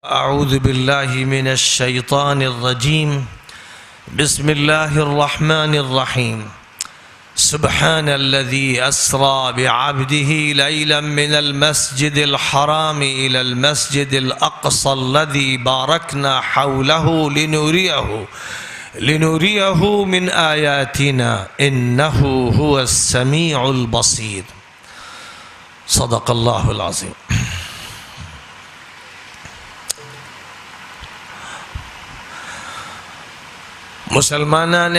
أعوذ بالله من الشيطان الرجيم. بسم الله الرحمن الرحيم. سبحان الذي أسرى بعبده ليلا من المسجد الحرام إلى المسجد الأقصى الذي باركنا حوله لنريه من آياتنا إنه هو السميع البصير. صدق الله العظيم. مسلمانان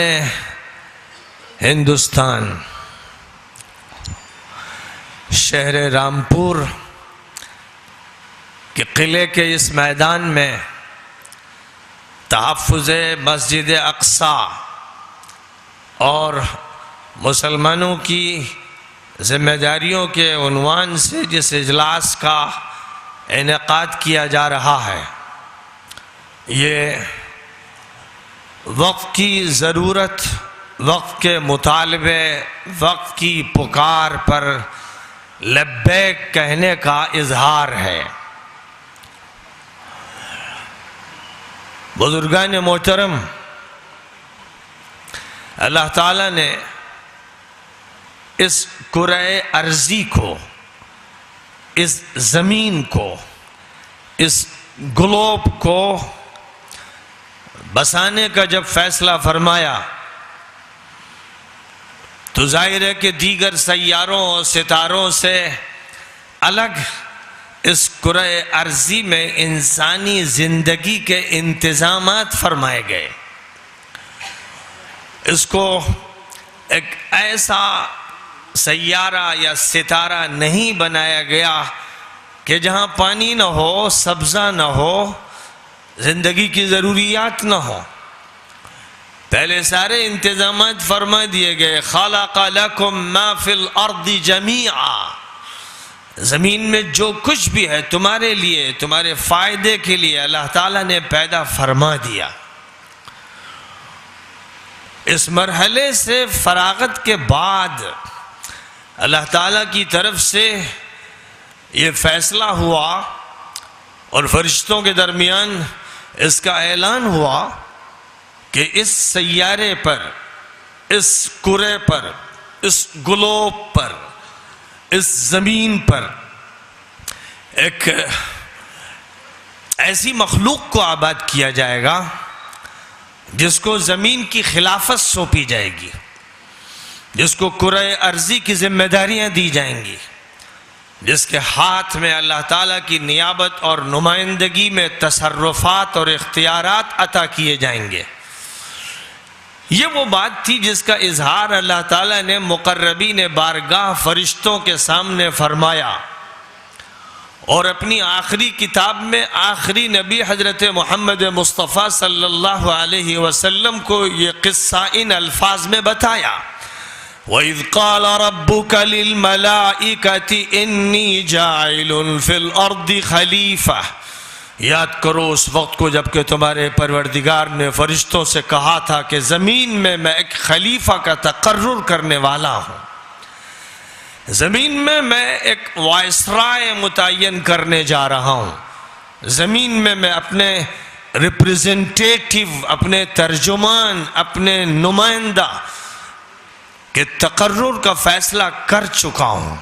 ہندوستان شہر رامپور کے قلعے کے اس میدان میں تحفظ مسجد اقصی اور مسلمانوں کی ذمہ داریوں کے عنوان سے جس اجلاس کا انعقاد کیا جا رہا ہے، یہ وقت کی ضرورت، وقت کے مطالبے، وقت کی پکار پر لبیک کہنے کا اظہار ہے۔ بزرگان محترم، اللہ تعالیٰ نے اس کرۂ ارضی کو، اس زمین کو، اس گلوب کو بسانے کا جب فیصلہ فرمایا تو ظاہر ہے کہ دیگر سیاروں اور ستاروں سے الگ اس کرۂ ارضی میں انسانی زندگی کے انتظامات فرمائے گئے۔ اس کو ایک ایسا سیارہ یا ستارہ نہیں بنایا گیا کہ جہاں پانی نہ ہو، سبزہ نہ ہو، زندگی کی ضروریات نہ ہو۔ پہلے سارے انتظامات فرما دیے گئے۔ خلق لکم ما فی الارض جمیعا، زمین میں جو کچھ بھی ہے تمہارے لیے، تمہارے فائدے کے لیے اللہ تعالیٰ نے پیدا فرما دیا۔ اس مرحلے سے فراغت کے بعد اللہ تعالیٰ کی طرف سے یہ فیصلہ ہوا اور فرشتوں کے درمیان اس کا اعلان ہوا کہ اس سیارے پر، اس کرے پر، اس گلوب پر، اس زمین پر ایک ایسی مخلوق کو آباد کیا جائے گا جس کو زمین کی خلافت سونپی جائے گی، جس کو کرۂ ارضی کی ذمہ داریاں دی جائیں گی، جس کے ہاتھ میں اللہ تعالیٰ کی نیابت اور نمائندگی میں تصرفات اور اختیارات عطا کیے جائیں گے۔ یہ وہ بات تھی جس کا اظہار اللہ تعالیٰ نے مقربین بارگاہ فرشتوں کے سامنے فرمایا، اور اپنی آخری کتاب میں آخری نبی حضرت محمد مصطفیٰ صلی اللہ علیہ وسلم کو یہ قصہ ان الفاظ میں بتایا۔ وَإِذْ قَالَ رَبُّكَ لِلْمَلَائِكَةِ إِنِّي جَاعِلٌ فِي الْأَرْضِ خَلِيفَةً۔ یاد کرو اس وقت کو جب کہ تمہارے پروردگار نے فرشتوں سے کہا تھا کہ زمین میں میں ایک خلیفہ کا تقرر کرنے والا ہوں، زمین میں میں ایک وائسرائے متعین کرنے جا رہا ہوں، زمین میں میں اپنے ریپریزنٹیٹیو، اپنے ترجمان، اپنے نمائندہ کہ تقرر کا فیصلہ کر چکا ہوں۔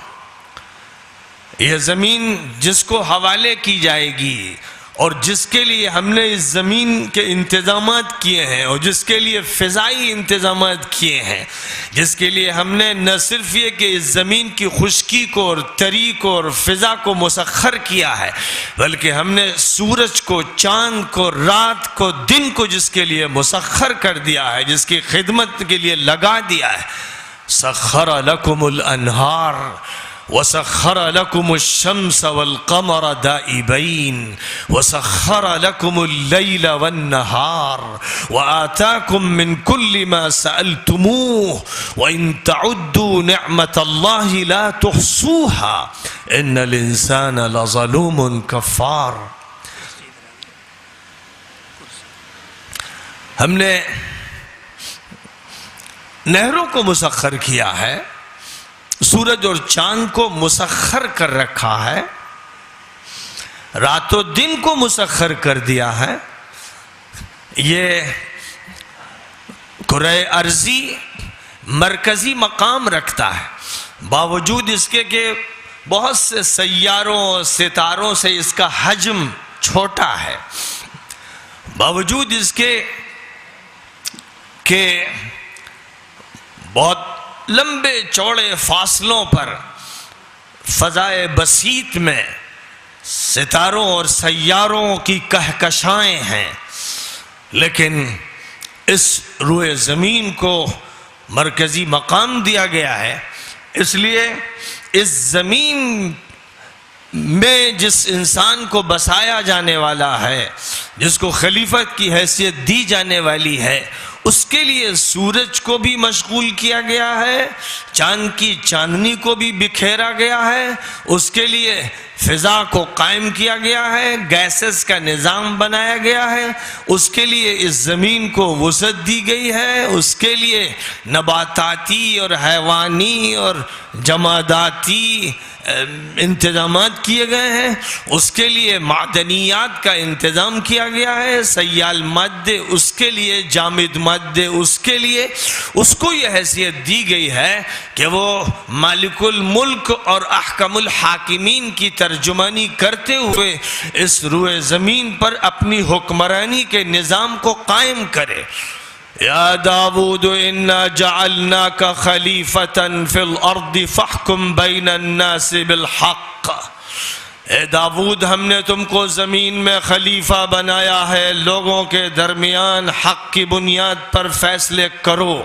یہ زمین جس کو حوالے کی جائے گی اور جس کے لیے ہم نے اس زمین کے انتظامات کیے ہیں، اور جس کے لیے فضائی انتظامات کیے ہیں، جس کے لیے ہم نے نہ صرف یہ کہ اس زمین کی خشکی کو اور تری کو اور فضا کو مسخر کیا ہے، بلکہ ہم نے سورج کو، چاند کو، رات کو، دن کو جس کے لیے مسخر کر دیا ہے، جس کی خدمت کے لیے لگا دیا ہے۔ سخر لکم الانہار وسخر لکم الشمس والقمر دائبین وسخر لکم اللیل والنہار وآتاکم من کل ما سألتموہ وإن تعدوا نعمت اللہ لا تحصوها ان الانسان لظلوم کفار۔ ہم نے نہروں کو مسخر کیا ہے، سورج اور چاند کو مسخر کر رکھا ہے، رات و دن کو مسخر کر دیا ہے۔ یہ کرۂ ارضی مرکزی مقام رکھتا ہے، باوجود اس کے کہ بہت سے سیاروں ستاروں سے اس کا حجم چھوٹا ہے، باوجود اس کے کہ بہت لمبے چوڑے فاصلوں پر فضائے بسیط میں ستاروں اور سیاروں کی کہکشائیں ہیں، لیکن اس روئے زمین کو مرکزی مقام دیا گیا ہے۔ اس لیے اس زمین میں جس انسان کو بسایا جانے والا ہے، جس کو خلیفت کی حیثیت دی جانے والی ہے، اس کے لیے سورج کو بھی مشغول کیا گیا ہے، چاند کی چاندنی کو بھی بکھیرا گیا ہے، اس کے لیے فضا کو قائم کیا گیا ہے، گیسز کا نظام بنایا گیا ہے، اس کے لیے اس زمین کو وسعت دی گئی ہے، اس کے لیے نباتاتی اور حیوانی اور جماداتی انتظامات کیے گئے ہیں، اس کے لیے معدنیات کا انتظام کیا گیا ہے، سیال مادے اس کے لیے، جامد مادے اس کے لیے، اس کو یہ حیثیت دی گئی ہے کہ وہ مالک الملک اور احکم الحاکمین کی ترجمانی کرتے ہوئے اس روئے زمین پر اپنی حکمرانی کے نظام کو قائم کرے۔ یا داود انا جعلناک خلیفتا فی الارض فاحکم بین الناس بالحق، اے داود ہم نے تم کو زمین میں خلیفہ بنایا ہے، لوگوں کے درمیان حق کی بنیاد پر فیصلے کرو،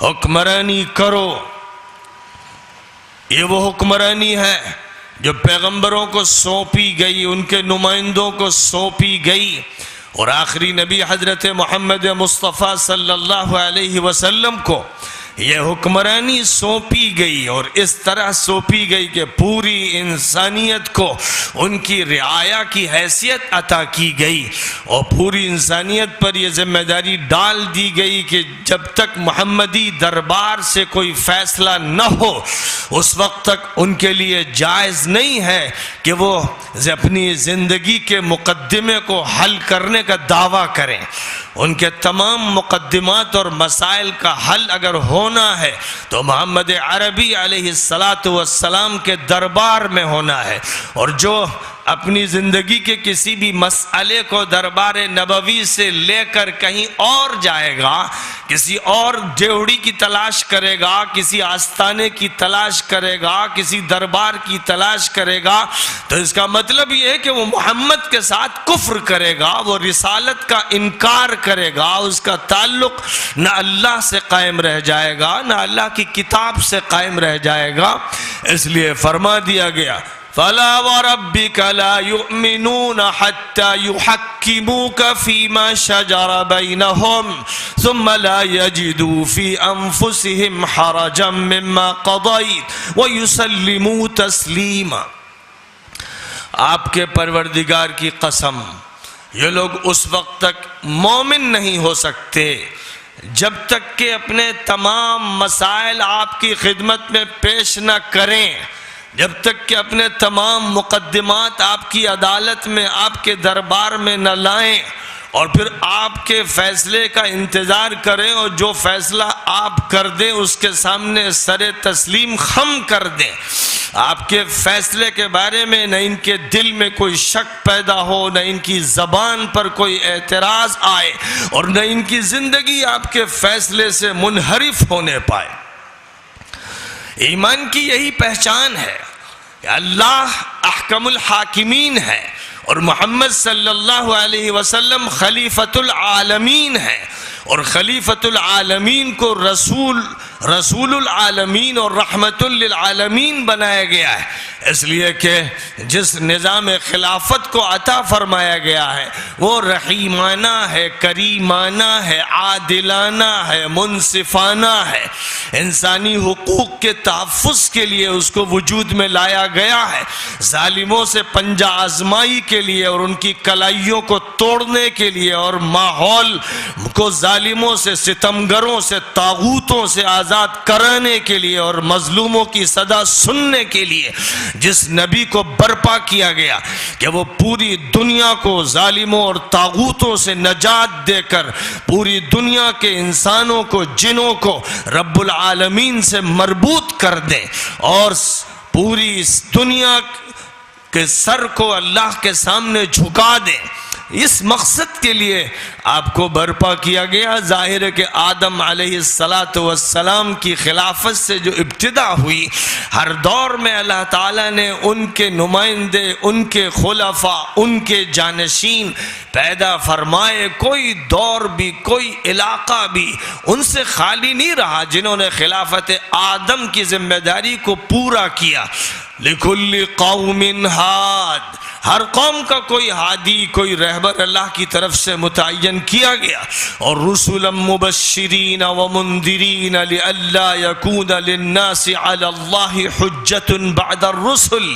حکمرانی کرو۔ یہ وہ حکمرانی ہے جو پیغمبروں کو سونپی گئی، ان کے نمائندوں کو سونپی گئی، اور آخری نبی حضرت محمد مصطفیٰ صلی اللہ علیہ وسلم کو یہ حکمرانی سونپی گئی، اور اس طرح سونپی گئی کہ پوری انسانیت کو ان کی رعایا کی حیثیت عطا کی گئی، اور پوری انسانیت پر یہ ذمہ داری ڈال دی گئی کہ جب تک محمدی دربار سے کوئی فیصلہ نہ ہو اس وقت تک ان کے لیے جائز نہیں ہے کہ وہ اپنی زندگی کے مقدمے کو حل کرنے کا دعویٰ کریں۔ ان کے تمام مقدمات اور مسائل کا حل اگر ہونا ہے تو محمد عربی علیہ السلام کے دربار میں ہونا ہے، اور جو اپنی زندگی کے کسی بھی مسئلے کو دربار نبوی سے لے کر کہیں اور جائے گا، کسی اور ڈیوڑی کی تلاش کرے گا، کسی آستانے کی تلاش کرے گا، کسی دربار کی تلاش کرے گا، تو اس کا مطلب یہ ہے کہ وہ محمد کے ساتھ کفر کرے گا، وہ رسالت کا انکار کرے گا، اس کا تعلق نہ اللہ سے قائم رہ جائے گا نہ اللہ کی کتاب سے قائم رہ جائے گا۔ اس لیے فرما دیا گیا فَلَا وَرَبِّكَ لَا يُؤْمِنُونَ حَتَّى يُحَكِّمُوكَ فِي مَا شَجَرَ بَيْنَهُمْ ثُمَّ لَا يَجِدُوا فِي أَنفُسِهِمْ حَرَجًا مِّمَّا قَضَيْتَ وَيُسَلِّمُوا تَسْلِيمًا۔ آپ کے پروردگار کی قسم، یہ لوگ اس وقت تک مومن نہیں ہو سکتے جب تک کہ اپنے تمام مسائل آپ کی خدمت میں پیش نہ کریں، جب تک کہ اپنے تمام مقدمات آپ کی عدالت میں، آپ کے دربار میں نہ لائیں، اور پھر آپ کے فیصلے کا انتظار کریں، اور جو فیصلہ آپ کر دیں اس کے سامنے سر تسلیم خم کر دیں۔ آپ کے فیصلے کے بارے میں نہ ان کے دل میں کوئی شک پیدا ہو، نہ ان کی زبان پر کوئی اعتراض آئے، اور نہ ان کی زندگی آپ کے فیصلے سے منحرف ہونے پائے۔ ایمان کی یہی پہچان ہے کہ اللہ احکم الحاکمین ہے، اور محمد صلی اللہ علیہ وسلم خلیفۃ العالمین ہے، اور خلیفۃ العالمین کو رسول العالمین اور رحمت للعالمین بنایا گیا ہے، اس لیے کہ جس نظام خلافت کو عطا فرمایا گیا ہے وہ رحیمانہ ہے، کریمانہ ہے، عادلانہ ہے، منصفانہ ہے، انسانی حقوق کے تحفظ کے لیے اس کو وجود میں لایا گیا ہے، ظالموں سے پنجہ آزمائی کے لیے اور ان کی کلائیوں کو توڑنے کے لیے، اور ماحول کو ظالموں سے، ستمگروں سے، طاغوتوں سے آزاد کرانے کے لیے، اور مظلوموں کی صدا سننے کے لیے جس نبی کو برپا کیا گیا کہ وہ پوری دنیا کو ظالموں اور طاغوتوں سے نجات دے کر پوری دنیا کے انسانوں کو، جنوں کو رب العالمین سے مربوط کر دے اور پوری اس دنیا کے سر کو اللہ کے سامنے جھکا دے، اس مقصد کے لیے آپ کو برپا کیا گیا۔ ظاہر ہے کہ آدم علیہ السلام کی خلافت سے جو ابتدا ہوئی، ہر دور میں اللہ تعالیٰ نے ان کے نمائندے، ان کے خلفاء، ان کے جانشین پیدا فرمائے۔ کوئی دور بھی، کوئی علاقہ بھی ان سے خالی نہیں رہا جنہوں نے خلافت آدم کی ذمہ داری کو پورا کیا۔ لِكُلِّ قَوْمٍ ہاد، ہر قوم کا کوئی ہادی، کوئی رہبر اللہ کی طرف سے متعین کیا گیا۔ اور رسلا مبشرین ومنذرین لئلا یکون للناس علی اللہ حجۃ بعد الرسل،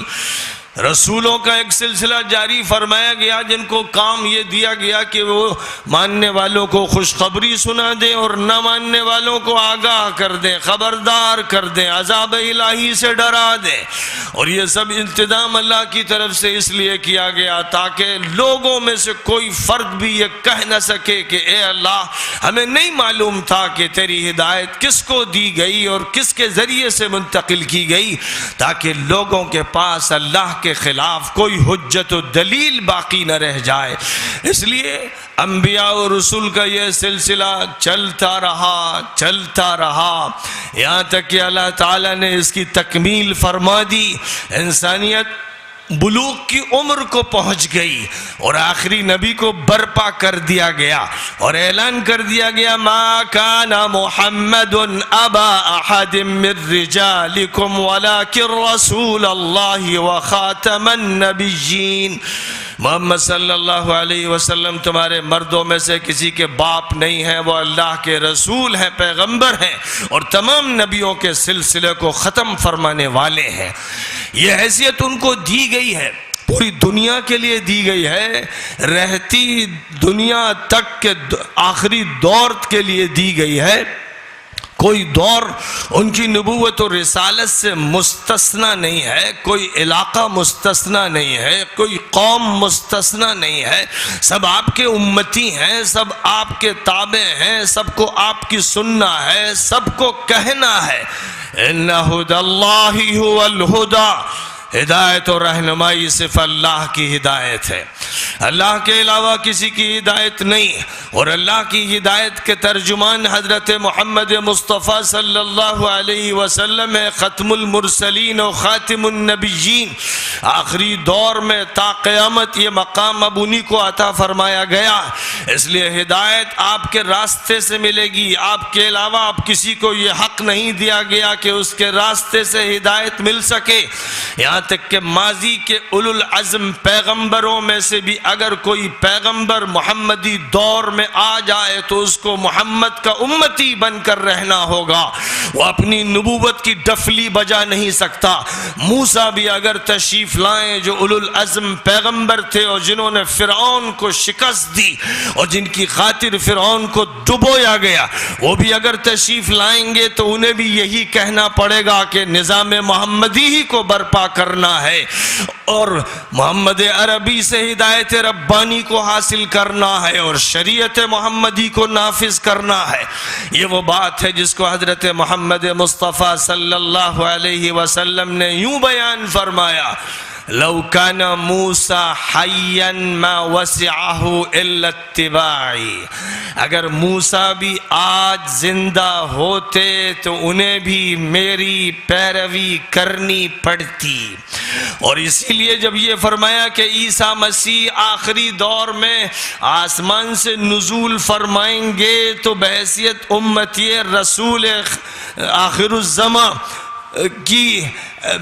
رسولوں کا ایک سلسلہ جاری فرمایا گیا جن کو کام یہ دیا گیا کہ وہ ماننے والوں کو خوشخبری سنا دیں اور نہ ماننے والوں کو آگاہ کر دیں، خبردار کر دیں، عذاب الہی سے ڈرا دیں۔ اور یہ سب انتظام اللہ کی طرف سے اس لیے کیا گیا تاکہ لوگوں میں سے کوئی فرد بھی یہ کہہ نہ سکے کہ اے اللہ ہمیں نہیں معلوم تھا کہ تیری ہدایت کس کو دی گئی اور کس کے ذریعے سے منتقل کی گئی، تاکہ لوگوں کے پاس اللہ کے خلاف کوئی حجت و دلیل باقی نہ رہ جائے۔ اس لیے انبیاء و رسول کا یہ سلسلہ چلتا رہا یہاں تک کہ اللہ تعالیٰ نے اس کی تکمیل فرما دی۔ انسانیت بلوغ کی عمر کو پہنچ گئی اور آخری نبی کو برپا کر دیا گیا اور اعلان کر دیا گیا ما کان محمد ابا احد من رجالکم ولکن رسول اللہ وخاتم النبیین، محمد صلی اللہ علیہ وسلم تمہارے مردوں میں سے کسی کے باپ نہیں ہیں، وہ اللہ کے رسول ہیں، پیغمبر ہیں اور تمام نبیوں کے سلسلے کو ختم فرمانے والے ہیں۔ یہ حیثیت ان کو دی گئی ہے، پوری دنیا کے لیے دی گئی ہے، رہتی دنیا تک کے آخری دور کے لیے دی گئی ہے۔ کوئی دور ان کی نبوت و رسالت سے مستثنا نہیں ہے، کوئی علاقہ مستثنا نہیں ہے، کوئی قوم مستثنا نہیں ہے، سب آپ کے امتی ہیں، سب آپ کے تابع ہیں، سب کو آپ کی سننا ہے، سب کو کہنا ہے ان ھدی اللہ ھو الھدی، ہدایت و رہنمائی صرف اللہ کی ہدایت ہے، اللہ کے علاوہ کسی کی ہدایت نہیں۔ اور اللہ کی ہدایت کے ترجمان حضرت محمد مصطفیٰ صلی اللہ علیہ وسلم ہے، ختم المرسلین و خاتم النبیین۔ آخری دور میں تا قیامت یہ مقام اب انہی کو عطا فرمایا گیا، اس لیے ہدایت آپ کے راستے سے ملے گی، آپ کے علاوہ آپ کسی کو یہ حق نہیں دیا گیا کہ اس کے راستے سے ہدایت مل سکے۔ یہاں تک کہ ماضی کے اولو العزم پیغمبروں میں سے بھی اگر کوئی پیغمبر محمدی دور میں آ جائے تو اس کو محمد کا امتی بن کر رہنا ہوگا، وہ اپنی نبوت کی ڈفلی بجا نہیں سکتا۔ موسیٰ بھی اگر تشریف لائیں جو اولو العزم پیغمبر تھے اور جنہوں نے فرعون کو شکست دی اور جن کی خاطر فرعون کو ڈبویا گیا، وہ بھی اگر تشریف لائیں گے تو انہیں بھی یہی کہنا پڑے گا کہ نظام محمدی ہی کو برپا کرنا ہے اور محمد عربی سے ہدایت ربانی کو حاصل کرنا ہے اور شریعت محمدی کو نافذ کرنا ہے۔ یہ وہ بات ہے جس کو حضرت محمد مصطفیٰ صلی اللہ علیہ وسلم نے یوں بیان فرمایا لو کان موسیٰ حیا ما وسعہ الا اتباعی، اگر موسیٰ بھی آج زندہ ہوتے تو انہیں بھی میری پیروی کرنی پڑتی۔ اور اسی لیے جب یہ فرمایا کہ عیسیٰ مسیح آخری دور میں آسمان سے نزول فرمائیں گے تو بحیثیت امتی رسول آخر الزمان کی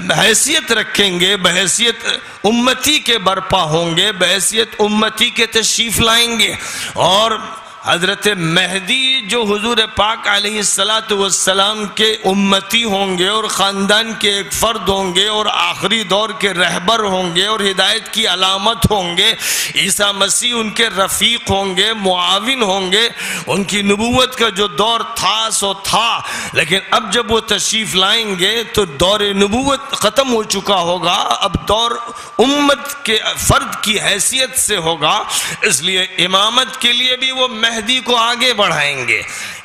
بحیثیت رکھیں گے، بحیثیت امتی کے برپا ہوں گے، بحیثیت امتی کے تشریف لائیں گے، اور حضرت مہدی جو حضور پاک علیہ السلام کے امتی ہوں گے اور خاندان کے ایک فرد ہوں گے اور آخری دور کے رہبر ہوں گے اور ہدایت کی علامت ہوں گے، عیسیٰ مسیح ان کے رفیق ہوں گے، معاون ہوں گے۔ ان کی نبوت کا جو دور تھا سو تھا، لیکن اب جب وہ تشریف لائیں گے تو دور نبوت ختم ہو چکا ہوگا، اب دور امت کے فرد کی حیثیت سے ہوگا، اس لیے امامت کے لیے بھی وہ مہدی کو آگے بڑھائیں گے۔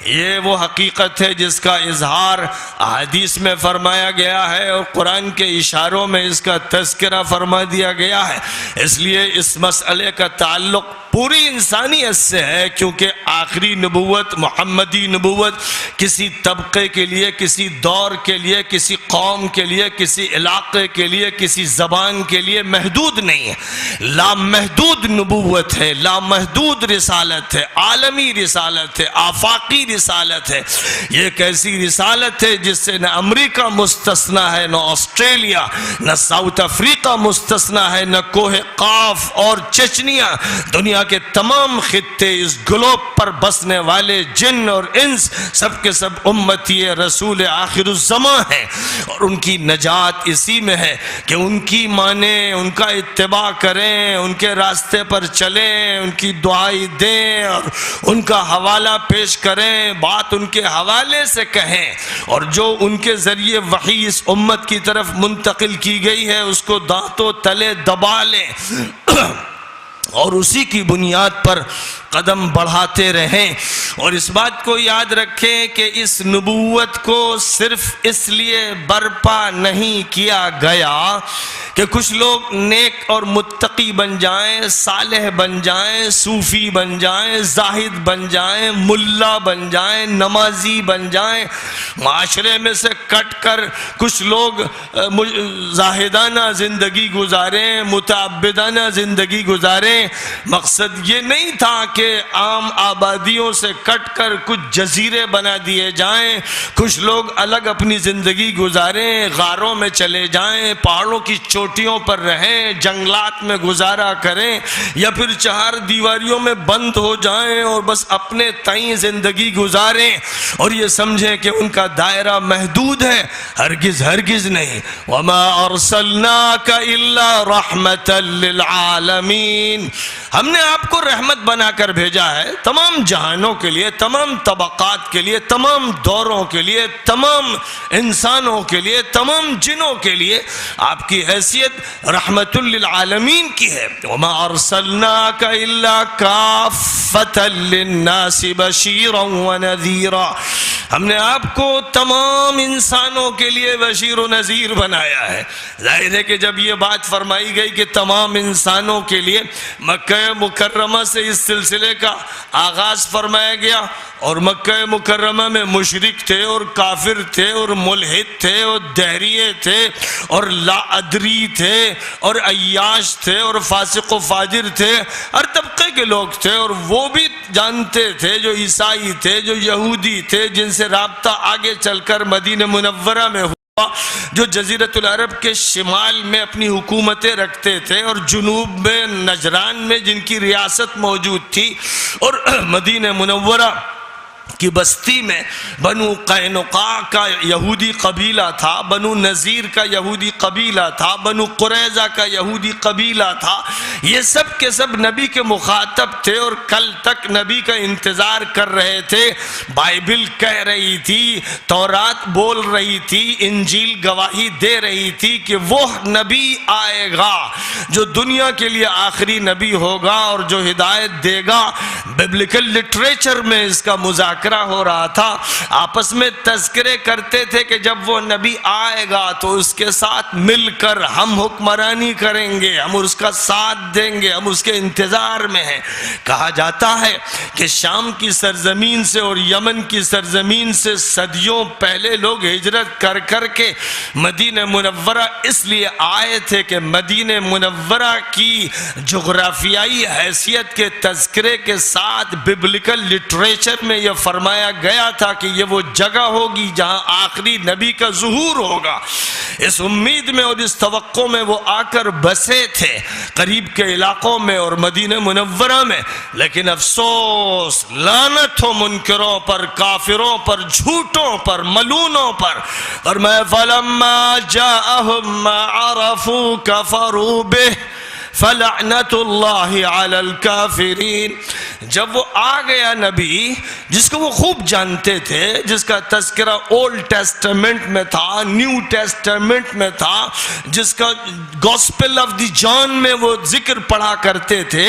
یہ وہ حقیقت ہے جس کا اظہار حدیث میں فرمایا گیا ہے اور قرآن کے اشاروں میں اس کا تذکرہ فرما دیا گیا ہے۔ اس لیے اس مسئلے کا تعلق پوری انسانیت سے ہے، کیونکہ آخری نبوت، محمدی نبوت کسی طبقے کے لیے، کسی دور کے لیے، کسی قوم کے لیے، کسی علاقے کے لیے، کسی زبان کے لیے محدود نہیں ہے، لامحدود نبوت ہے، لامحدود رسالت ہے، عالمی رسالت ہے، آفاقی رسالت ہے۔ یہ ایک ایسی رسالت ہے جس سے نہ امریکہ مستثنی ہے، نہ آسٹریلیا، نہ ساؤتھ افریقہ مستثنی ہے، نہ کوہ قاف اور چچنیا، دنیا کے تمام خطے، اس گلوب پر بسنے والے جن اور انس سب کے سب امتی رسول آخر الزمان ہیں، اور ان کی نجات اسی میں ہے کہ ان کی مانیں، ان کا اتباع کریں، ان کے راستے پر چلیں، ان کی دعائی دیں اور ان کا حوالہ پیش کریں، بات ان کے حوالے سے کہیں، اور جو ان کے ذریعے وحی اس امت کی طرف منتقل کی گئی ہے اس کو دانتوں تلے دبا لیں اور اسی کی بنیاد پر قدم بڑھاتے رہیں۔ اور اس بات کو یاد رکھیں کہ اس نبوت کو صرف اس لیے برپا نہیں کیا گیا کہ کچھ لوگ نیک اور متقی بن جائیں، صالح بن جائیں، صوفی بن جائیں، زاہد بن جائیں، ملا بن جائیں، نمازی بن جائیں، معاشرے میں سے کٹ کر کچھ لوگ زاہدانہ زندگی گزاریں، متعبدانہ زندگی گزاریں۔ مقصد یہ نہیں تھا کہ عام آبادیوں سے کٹ کر کچھ جزیرے بنا دیے جائیں، کچھ لوگ الگ اپنی زندگی گزاریں، غاروں میں چلے جائیں، پہاڑوں کی چوٹیوں پر رہیں، جنگلات میں گزارا کریں، یا پھر چہار دیواریوں میں بند ہو جائیں اور بس اپنے تئیں زندگی گزاریں اور یہ سمجھیں کہ ان کا دائرہ محدود ہے۔ ہرگز ہرگز نہیں۔ وَمَا أَرْسَلْنَاكَ إِلَّا رَحْمَةً لِلْعَالَمِينَ، ہم نے آپ کو رحمت بنا کر بھیجا ہے تمام جہانوں کے لیے، تمام طبقات کے لیے، تمام دوروں کے لیے، تمام انسانوں کے لیے، تمام جنوں کے لیے۔ آپ کی حیثیت رحمت للعالمین کی ہے۔ وَمَا أَرْسَلْنَاكَ إِلَّا كَافَّةً لِلنَّاسِ بَشِيرًا وَنَذِيرًا، ہم نے آپ کو تمام انسانوں کے لیے بشیر و نذیر بنایا ہے۔ ظاہر ہے کہ جب یہ بات فرمائی گئی کہ تمام انسانوں کے لیے، مکہ مکرمہ سے اس سلسلے کا آغاز فرمایا گیا، اور مکہ مکرمہ میں مشرک تھے اور کافر تھے اور ملحد تھے اور دہریے تھے اور لا ادری تھے اور عیاش تھے اور فاسق و فاجر تھے، ہر طبقے کے لوگ تھے، اور وہ بھی جانتے تھے جو عیسائی تھے، جو یہودی تھے، جن سے رابطہ آگے چل کر مدینہ منورہ میں جو جزیرۃ العرب کے شمال میں اپنی حکومتیں رکھتے تھے اور جنوب میں نجران میں جن کی ریاست موجود تھی، اور مدینہ منورہ کی بستی میں بنو قینقاع کا یہودی قبیلہ تھا، بنو نذیر کا یہودی قبیلہ تھا، بنو قریظہ کا یہودی قبیلہ تھا۔ یہ سب کے سب نبی کے مخاطب تھے اور کل تک نبی کا انتظار کر رہے تھے۔ بائبل کہہ رہی تھی، تورات بول رہی تھی، انجیل گواہی دے رہی تھی کہ وہ نبی آئے گا جو دنیا کے لیے آخری نبی ہوگا اور جو ہدایت دے گا۔ ببلیکل لٹریچر میں اس کا مذاکرہ ہو رہا تھا، آپس میں تذکرے کرتے تھے کہ جب وہ نبی آئے گا تو اس کے ساتھ مل کر ہم حکمرانی کریں گے، ہم اس کا ساتھ دیں گے، ہم اس کے انتظار میں ہیں۔ کہا جاتا ہے کہ شام کی سرزمین سے اور یمن کی سرزمین سے صدیوں پہلے لوگ ہجرت کر کر کے مدینہ منورہ اس لیے آئے تھے کہ مدینہ منورہ کی جغرافیائی حیثیت کے تذکرے کے ساتھ ببلیکل لٹریچر میں یہ فرمایا گیا تھا کہ یہ وہ جگہ ہوگی جہاں آخری نبی کا ظہور ہوگا، اس امید میں اور اس توقع میں وہ آ کر بسے تھے قریب کے علاقوں میں اور مدینہ منورہ میں۔ لیکن افسوس، لعنت ہو منکروں پر، کافروں پر، جھوٹوں پر، ملونوں پر۔ فرمایا فَلَمَّا جَاءَهُمْ مَا عَرَفُوا كَفَرُوا بِهِ فَلَعْنَةُ اللَّهِ عَلَى الْكَافِرِينَ۔ جب وہ آ گیا نبی جس کو وہ خوب جانتے تھے، جس کا تذکرہ اولڈ ٹیسٹمنٹ میں تھا، نیو ٹیسٹمنٹ میں تھا، جس کا گوسپل آف دی جان میں وہ ذکر پڑھا کرتے تھے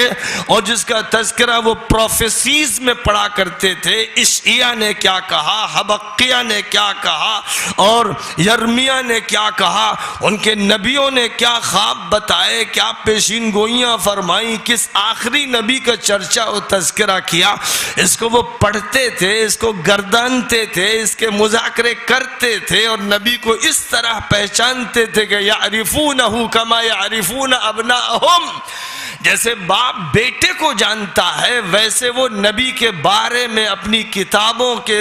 اور جس کا تذکرہ وہ پروفیسیز میں پڑھا کرتے تھے، اشعیاء نے کیا کہا، حبقیہ نے کیا کہا اور یرمیہ نے کیا کہا، ان کے نبیوں نے کیا خواب بتائے، کیا پیشین گوئیاں فرمائیں، کس آخری نبی کا چرچا و تذکرہ کیا، اس کو وہ پڑھتے تھے، اس کو گردانتے تھے، اس کے مذاکرے کرتے تھے اور نبی کو اس طرح پہچانتے تھے کہ یعرفونہ کما یعرفون ابناءہم، جیسے باپ بیٹے کو جانتا ہے ویسے وہ نبی کے بارے میں اپنی کتابوں کے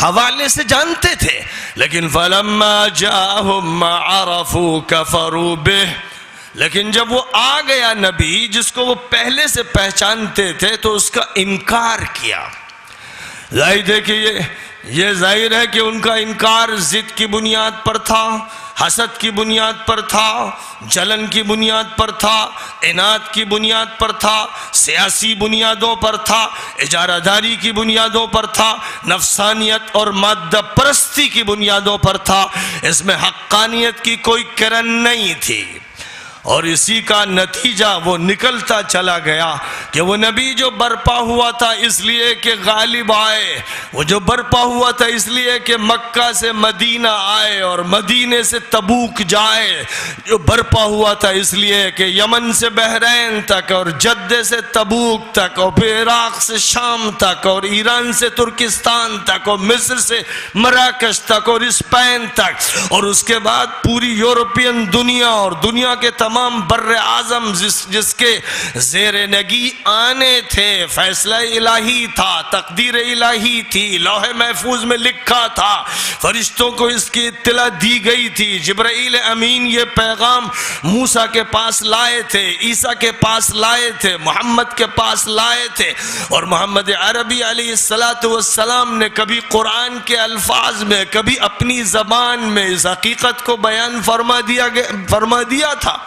حوالے سے جانتے تھے۔ لیکن فَلَمَّا جَاءَهُمْ مَا عَرَفُوا كَفَرُوا بِهِ، لیکن جب وہ آ گیا نبی جس کو وہ پہلے سے پہچانتے تھے تو اس کا انکار کیا۔ ظاہر ہے کہ یہ ظاہر ہے کہ ان کا انکار ضد کی بنیاد پر تھا، حسد کی بنیاد پر تھا، جلن کی بنیاد پر تھا، عناد کی بنیاد پر تھا، سیاسی بنیادوں پر تھا، اجارہ داری کی بنیادوں پر تھا، نفسانیت اور مادہ پرستی کی بنیادوں پر تھا، اس میں حقانیت کی کوئی کرن نہیں تھی۔ اور اسی کا نتیجہ وہ نکلتا چلا گیا کہ وہ نبی جو برپا ہوا تھا اس لیے کہ غالب آئے، وہ جو برپا ہوا تھا اس لیے کہ مکہ سے مدینہ آئے اور مدینے سے تبوک جائے، جو برپا ہوا تھا اس لیے کہ یمن سے بحرین تک اور جدہ سے تبوک تک اور پھر عراق سے شام تک اور ایران سے ترکستان تک اور مصر سے مراکش تک اور اسپین تک اور اس کے بعد پوری یورپین دنیا اور دنیا کے تمام بر اعظم جس کے زیر نگی آنے تھے، فیصلہ الہی تھا، تقدیر الہی تھی، لوح محفوظ میں لکھا تھا، فرشتوں کو اس کی اطلاع دی گئی تھی، جبرائیل امین یہ پیغام موسیٰ کے پاس لائے تھے، عیسیٰ کے پاس لائے تھے، محمد کے پاس لائے تھے، اور محمد عربی علیہ السلام نے کبھی قرآن کے الفاظ میں کبھی اپنی زبان میں اس حقیقت کو بیان فرما دیا تھا۔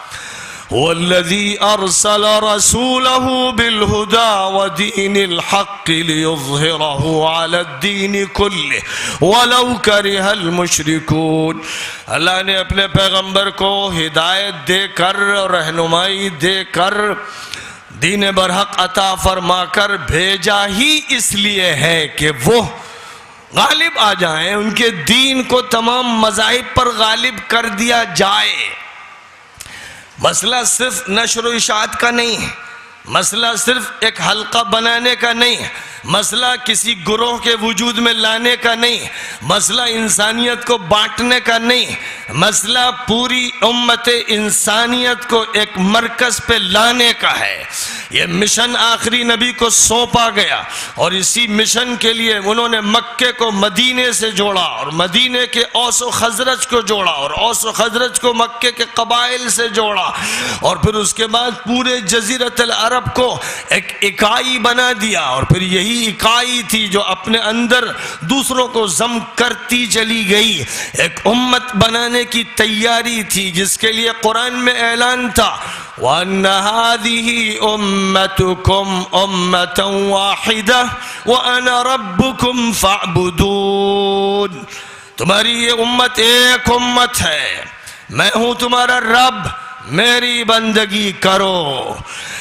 والذی ارسل رسولہ بالہدى ودین الحق لیظہرہ علی الدین کلہ ولو کرہ المشرکون۔ اللہ نے اپنے پیغمبر کو ہدایت دے کر رہنمائی دے کر دین برحق عطا فرما کر بھیجا ہی اس لیے ہے کہ وہ غالب آ جائیں، ان کے دین کو تمام مذاہب پر غالب کر دیا جائے۔ مسئلہ صرف نشر و اشاعت کا نہیں ہے، مسئلہ صرف ایک حلقہ بنانے کا نہیں ہے، مسئلہ کسی گروہ کے وجود میں لانے کا نہیں، مسئلہ انسانیت کو بانٹنے کا نہیں، مسئلہ پوری امت انسانیت کو ایک مرکز پہ لانے کا ہے۔ یہ مشن آخری نبی کو سونپا گیا اور اسی مشن کے لیے انہوں نے مکے کو مدینے سے جوڑا اور مدینے کے اوس و خزرج کو جوڑا اور اوس و خزرج کو مکے کے قبائل سے جوڑا اور پھر اس کے بعد پورے جزیرت العرب کو ایک اکائی بنا دیا اور پھر یہی اکائی تھی جو اپنے اندر دوسروں کو ضم کرتی چلی گئی، ایک امت بنانے کی تیاری تھی جس کے لیے قرآن میں اعلان تھا وَأَنَّ هَذِهِ أُمَّتُكُمْ أُمَّةً وَاحِدَةً وَأَنَا رَبُّكُمْ فَاعْبُدُونَ۔ تمہاری یہ امت ایک امت ہے، میں ہوں تمہارا رب، میری بندگی کرو۔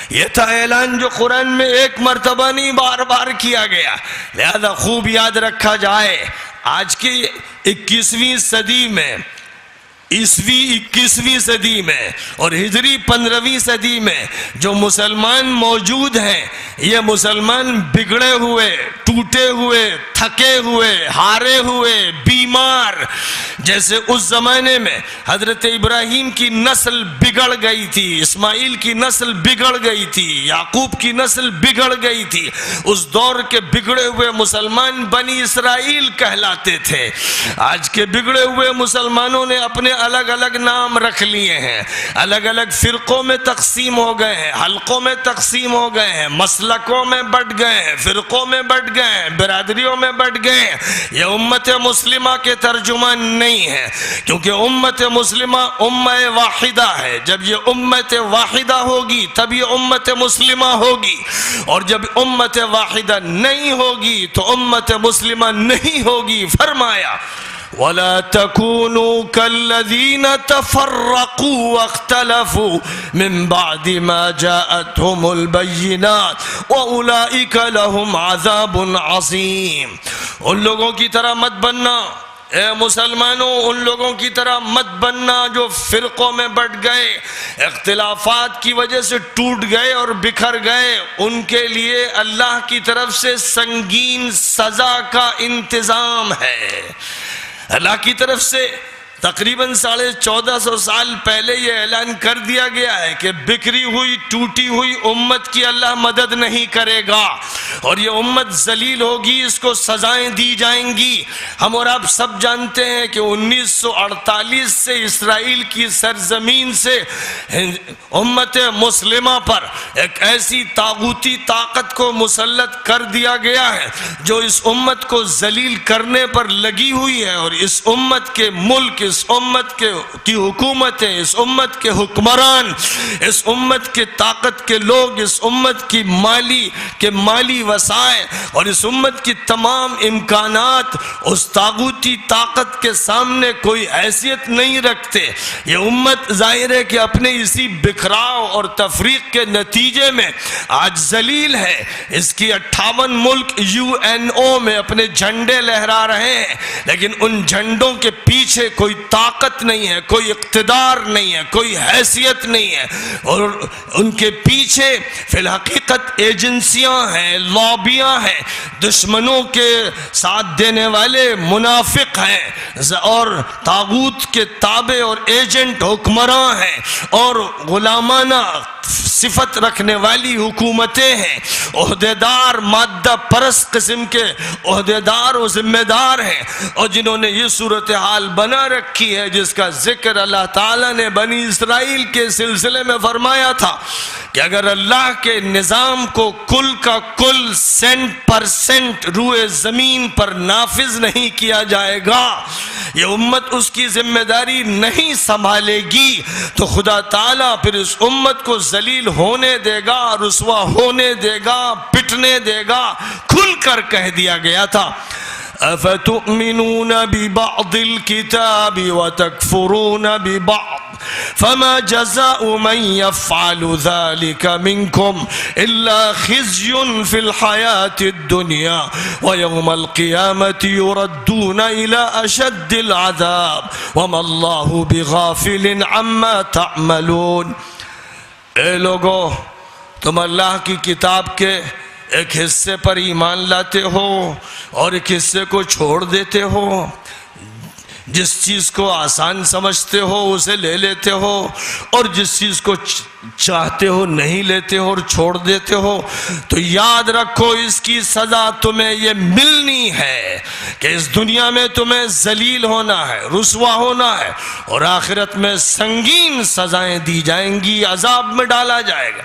یہ تھا اعلان جو قرآن میں ایک مرتبہ نہیں بار بار کیا گیا، لہذا خوب یاد رکھا جائے۔ آج کی 21ویں صدی میں، عیسوی 21ویں صدی میں اور ہجری 15ویں صدی میں جو مسلمان موجود ہیں، یہ مسلمان بگڑے ہوئے ٹوٹے ہوئے، تھکے ہوئے، ہارے ہوئے، بیمار. جیسے اس زمانے میں حضرت ابراہیم کی نسل بگڑ گئی تھی، اسماعیل کی نسل بگڑ گئی تھی، یعقوب کی نسل بگڑ گئی تھی. اس دور کے بگڑے ہوئے مسلمان بنی اسرائیل کہلاتے تھے. آج کے بگڑے ہوئے مسلمانوں نے اپنے الگ الگ نام رکھ لیے ہیں، الگ الگ فرقوں میں تقسیم ہو گئے ہیں، حلقوں میں تقسیم ہو گئے ہیں، مسلکوں میں بٹ گئے ہیں، فرقوں میں بٹ گئے ہیں، برادریوں میں بٹ گئے ہیں. یہ امت مسلمہ کے ترجمان نہیں ہے، کیونکہ امت مسلمہ امہ واحدہ ہے. جب یہ امت واحدہ ہوگی تب یہ امت مسلمہ ہوگی، اور جب امت واحدہ نہیں ہوگی تو امت مسلمہ نہیں ہوگی. فرمایا وَلَا تَكُونُوا كَالَّذِينَ تَفَرَّقُوا وَاخْتَلَفُوا مِن بَعْدِ مَا جَاءَتْهُمُ الْبَيِّنَاتُ وَأُولَئِكَ لَهُمْ عَذَابٌ عَظِيمٌ. ان لوگوں کی طرح مت بننا اے مسلمانوں، ان لوگوں کی طرح مت بننا جو فرقوں میں بٹ گئے، اختلافات کی وجہ سے ٹوٹ گئے اور بکھر گئے. ان کے لیے اللہ کی طرف سے سنگین سزا کا انتظام ہے. اللہ کی طرف سے تقریباً 1450 سال پہلے یہ اعلان کر دیا گیا ہے کہ بکھری ہوئی ٹوٹی ہوئی امت کی اللہ مدد نہیں کرے گا، اور یہ امت ذلیل ہوگی، اس کو سزائیں دی جائیں گی. ہم اور آپ سب جانتے ہیں کہ 1948 سے اسرائیل کی سرزمین سے امت مسلمہ پر ایک ایسی طاغوتی طاقت کو مسلط کر دیا گیا ہے جو اس امت کو ذلیل کرنے پر لگی ہوئی ہے، اور اس امت کے ملک، اس امت کی حکومتیں، اس امت کے حکمران، اس امت کے طاقت کے لوگ، اس امت کی مالی وسائل اور اس امت کی تمام امکانات اس طاغوتی طاقت کے سامنے کوئی حیثیت نہیں رکھتے. یہ امت ظاہر ہے کہ اپنے اسی بکھراؤ اور تفریق کے نتیجے میں آج ذلیل ہے. اس کی 58 ملک UNO میں اپنے جھنڈے لہرا رہے ہیں، لیکن ان جھنڈوں کے پیچھے کوئی طاقت نہیں ہے، کوئی اقتدار نہیں ہے، کوئی حیثیت نہیں ہے، اور ان کے پیچھے فی الحقیقت ایجنسیاں ہیں، لابیاں ہیں، دشمنوں کے ساتھ دینے والے منافق ہیں، اور طاغوت کے تابع اور ایجنٹ حکمراں ہیں، اور غلامانہ صفت رکھنے والی حکومتیں ہیں. عہدیدار مادہ پرست قسم کے عہدیدار و ذمہ دار ہیں، اور جنہوں نے یہ صورتحال بنا رکھی ہے جس کا ذکر اللہ تعالیٰ نے بنی اسرائیل کے سلسلے میں فرمایا تھا کہ اگر اللہ کے نظام کو کل کا کل %% روئے زمین پر نافذ نہیں کیا جائے گا، یہ امت اس کی ذمہ داری نہیں سنبھالے گی، تو خدا تعالیٰ پھر اس امت کو ذلیل ہونے دے گا، رسوا ہونے دے گا، پٹنے دے گا. کھل کر کہہ دیا گیا تھا أَفَتُؤْمِنُونَ بِبَعْضِ الْكِتَابِ وَتَكْفُرُونَ بِبَعْضٍ فَمَا جَزَاءُ مَنْ يَفْعَلُ ذَلِكَ مِنْكُمْ إِلَّا خِزْيٌ فِي الْحَيَاةِ الدُّنْيَا وَيَوْمَ الْقِيَامَةِ يُرَدُّونَ إِلَىٰ أَشَدِّ الْعَذَابِ وَمَا اللَّهُ بِغَافِلٍ عَمَّا تَعْمَلُونَ. اے لوگو، تم اللہ کی کتاب کے ایک حصے پر ایمان لاتے ہو اور ایک حصے کو چھوڑ دیتے ہو. جس چیز کو آسان سمجھتے ہو اسے لے لیتے ہو، اور جس چیز کو چاہتے ہو نہیں لیتے ہو اور چھوڑ دیتے ہو. تو یاد رکھو اس کی سزا تمہیں یہ ملنی ہے کہ اس دنیا میں تمہیں ذلیل ہونا ہے، رسوا ہونا ہے، اور آخرت میں سنگین سزائیں دی جائیں گی، عذاب میں ڈالا جائے گا.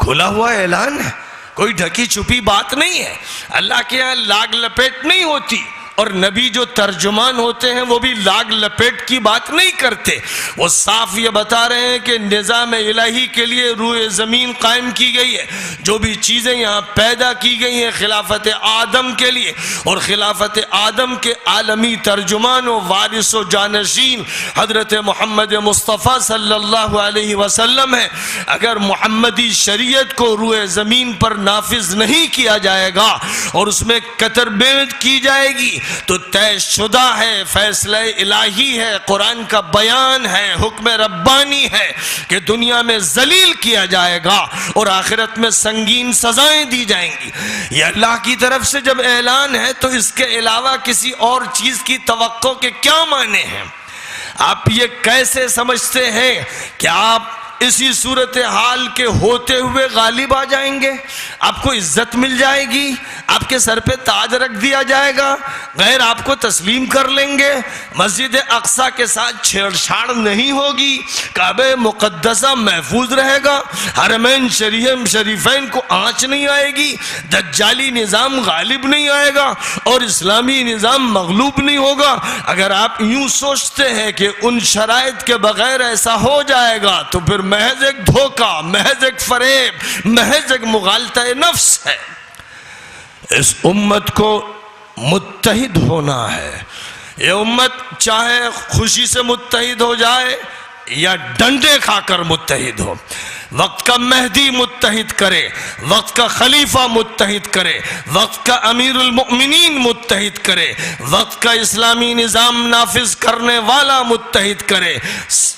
کھلا ہوا اعلان ہے، کوئی ڈھکی چھپی بات نہیں ہے. اللہ کے یہاں لاگ لپیٹ نہیں ہوتی، اور نبی جو ترجمان ہوتے ہیں وہ بھی لاگ لپیٹ کی بات نہیں کرتے. وہ صاف یہ بتا رہے ہیں کہ نظام الہی کے لیے روئے زمین قائم کی گئی ہے. جو بھی چیزیں یہاں پیدا کی گئی ہیں خلافت آدم کے لیے، اور خلافت آدم کے عالمی ترجمان و وارث و جانشین حضرت محمد مصطفیٰ صلی اللہ علیہ وسلم ہے. اگر محمدی شریعت کو روئے زمین پر نافذ نہیں کیا جائے گا اور اس میں قطر بیعت کی جائے گی تو طے شدہ ہے، فیصلہ الہی ہے، قرآن کا بیان ہے، حکم ربانی ہے کہ دنیا میں ذلیل کیا جائے گا اور آخرت میں سنگین سزائیں دی جائیں گی۔ یہ اللہ کی طرف سے جب اعلان ہے تو اس کے علاوہ کسی اور چیز کی توقع کے کیا معنی ہیں؟ آپ یہ کیسے سمجھتے ہیں کہ آپ اسی صورتحال کے ہوتے ہوئے غالب آ جائیں گے؟ آپ کو عزت مل جائے گی، آپ کے سر پہ تاج رکھ دیا جائے گا، غیر آپ کو تسلیم کر لیں گے، مسجد اقصیٰ کے ساتھ چھیڑ چھاڑ نہیں ہوگی، کعبہ مقدسہ محفوظ رہے گا، حرمین شریفین کو آنچ نہیں آئے گی، دجالی نظام غالب نہیں آئے گا اور اسلامی نظام مغلوب نہیں ہوگا۔ اگر آپ یوں سوچتے ہیں کہ ان شرائط کے بغیر ایسا ہو جائے گا تو پھر محض ایک دھوکہ، محض ایک فریب، محض ایک مغالطہ نفس ہے۔ اس امت کو متحد ہونا ہے۔ یہ امت چاہے خوشی سے متحد ہو جائے یا ڈنڈے کھا کر متحد ہو، وقت کا مہدی متحد کرے، وقت کا خلیفہ متحد کرے، وقت کا امیر المؤمنین متحد کرے، وقت کا اسلامی نظام نافذ کرنے والا متحد کرے۔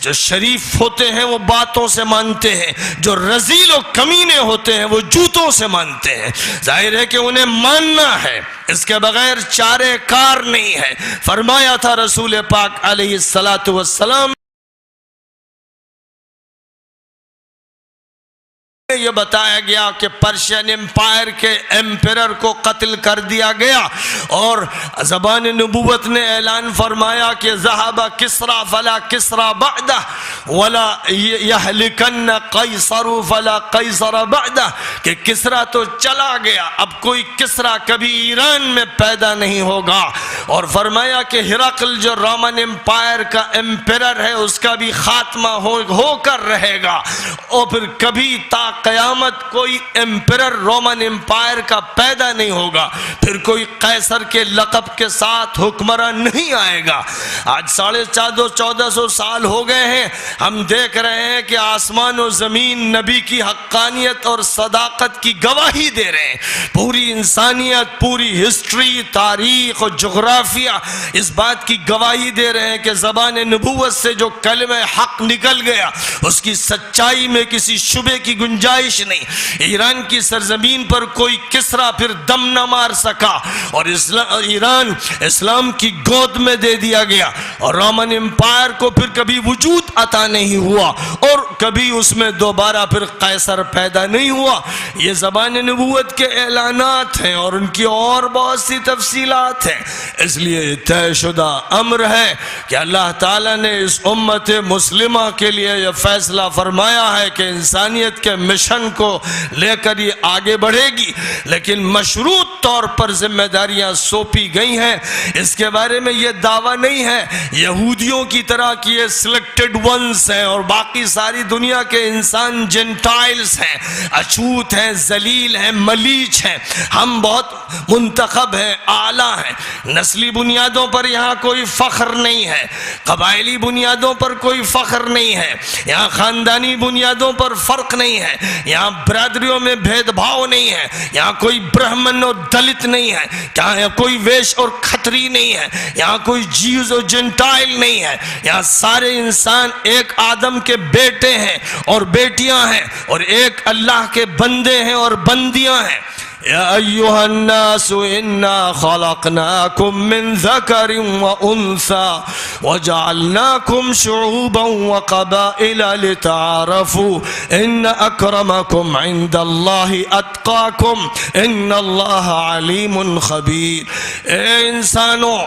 جو شریف ہوتے ہیں وہ باتوں سے مانتے ہیں، جو رذیل و کمینے ہوتے ہیں وہ جوتوں سے مانتے ہیں۔ ظاہر ہے کہ انہیں ماننا ہے، اس کے بغیر چارے کار نہیں ہے۔ فرمایا تھا رسول پاک علیہ السلام، یہ بتایا گیا کہ پرشین امپائر کے ایمپیرر کو قتل کر دیا گیا اور زبان نبوت نے اعلان فرمایا کہ ذهب کسریٰ فلا کسریٰ بعدہ ولا یہلکن قیصر فلا قیصر بعدہ، کہ کسریٰ تو چلا گیا، اب کوئی کسریٰ کبھی ایران میں پیدا نہیں ہوگا، اور فرمایا کہ ہرقل جو رومن امپائر کا ایمپیرر ہے اس کا بھی خاتمہ ہو کر رہے گا، اور پھر کبھی تا قیامت کوئی ایمپیرر رومن امپائر کا پیدا نہیں ہوگا، پھر کوئی قیصر کے لقب کے ساتھ حکمران نہیں آئے گا۔ آج 1450 سال ہو گئے ہیں، ہم دیکھ رہے ہیں کہ آسمان و زمین نبی کی حقانیت اور صداقت کی گواہی دے رہے ہیں۔ پوری انسانیت، پوری ہسٹری، تاریخ اور جغرافیہ اس بات کی گواہی دے رہے ہیں کہ زبان نبوت سے جو کلمہ حق نکل گیا اس کی سچائی میں کسی شبے کی گنجائش نہیں۔ ایران کی سرزمین پر کوئی کسریٰ پھر دم نہ مار سکا اور ایران اسلام کی گود میں دے دیا گیا، اور رومن امپائر کو پھر کبھی وجود عطا نہیں ہوا اور کبھی اس میں دوبارہ پھر قیصر پیدا نہیں ہوا۔ یہ زبان نبوت کے اعلانات ہیں اور ان کی اور بہت سی تفصیلات ہیں۔ اس لیے طے شدہ امر ہے کہ اللہ تعالیٰ نے اس امت مسلمہ کے لیے یہ فیصلہ فرمایا ہے کہ انسانیت کے مشن کو لے کر یہ آگے بڑھے گی، لیکن مشروط طور پر ذمہ داریاں سونپی گئی ہیں۔ اس کے بارے میں یہ دعویٰ نہیں ہے یہودیوں کی طرح کہ یہ سلیکٹڈ ونز ہیں اور باقی ساری دنیا کے انسان جنٹائلز ہیں، اچھوت ہیں، ذلیل ہیں، ملیچ ہیں۔ ہم بہت منتخب ہیں، اعلیٰ ہیں۔ نسلی بنیادوں پر یہاں کوئی فخر نہیں ہے، قبائلی بنیادوں پر کوئی فخر نہیں ہے، یہاں خاندانی بنیادوں پر فرق نہیں ہے، یہاں برادریوں میں بھید بھاؤ نہیں ہے، یہاں کوئی برہمن اور دلت نہیں ہے، یہاں کوئی ویش اور کھتری نہیں ہے، یہاں کوئی جیوز اور جنٹائل نہیں ہے، یہاں سارے انسان ایک آدم کے بیٹے ہیں اور بیٹیاں ہیں اور ایک اللہ کے بندے ہیں اور بندیاں ہیں۔ یا ایہا الناس انا خلقناکم من ذکر و انثی وجعلناکم شعوبا وقبائل لتعارفوا ان اکرمکم عند اللہ اتقاکم ان اللہ علیم خبیر۔ اے انسانوں،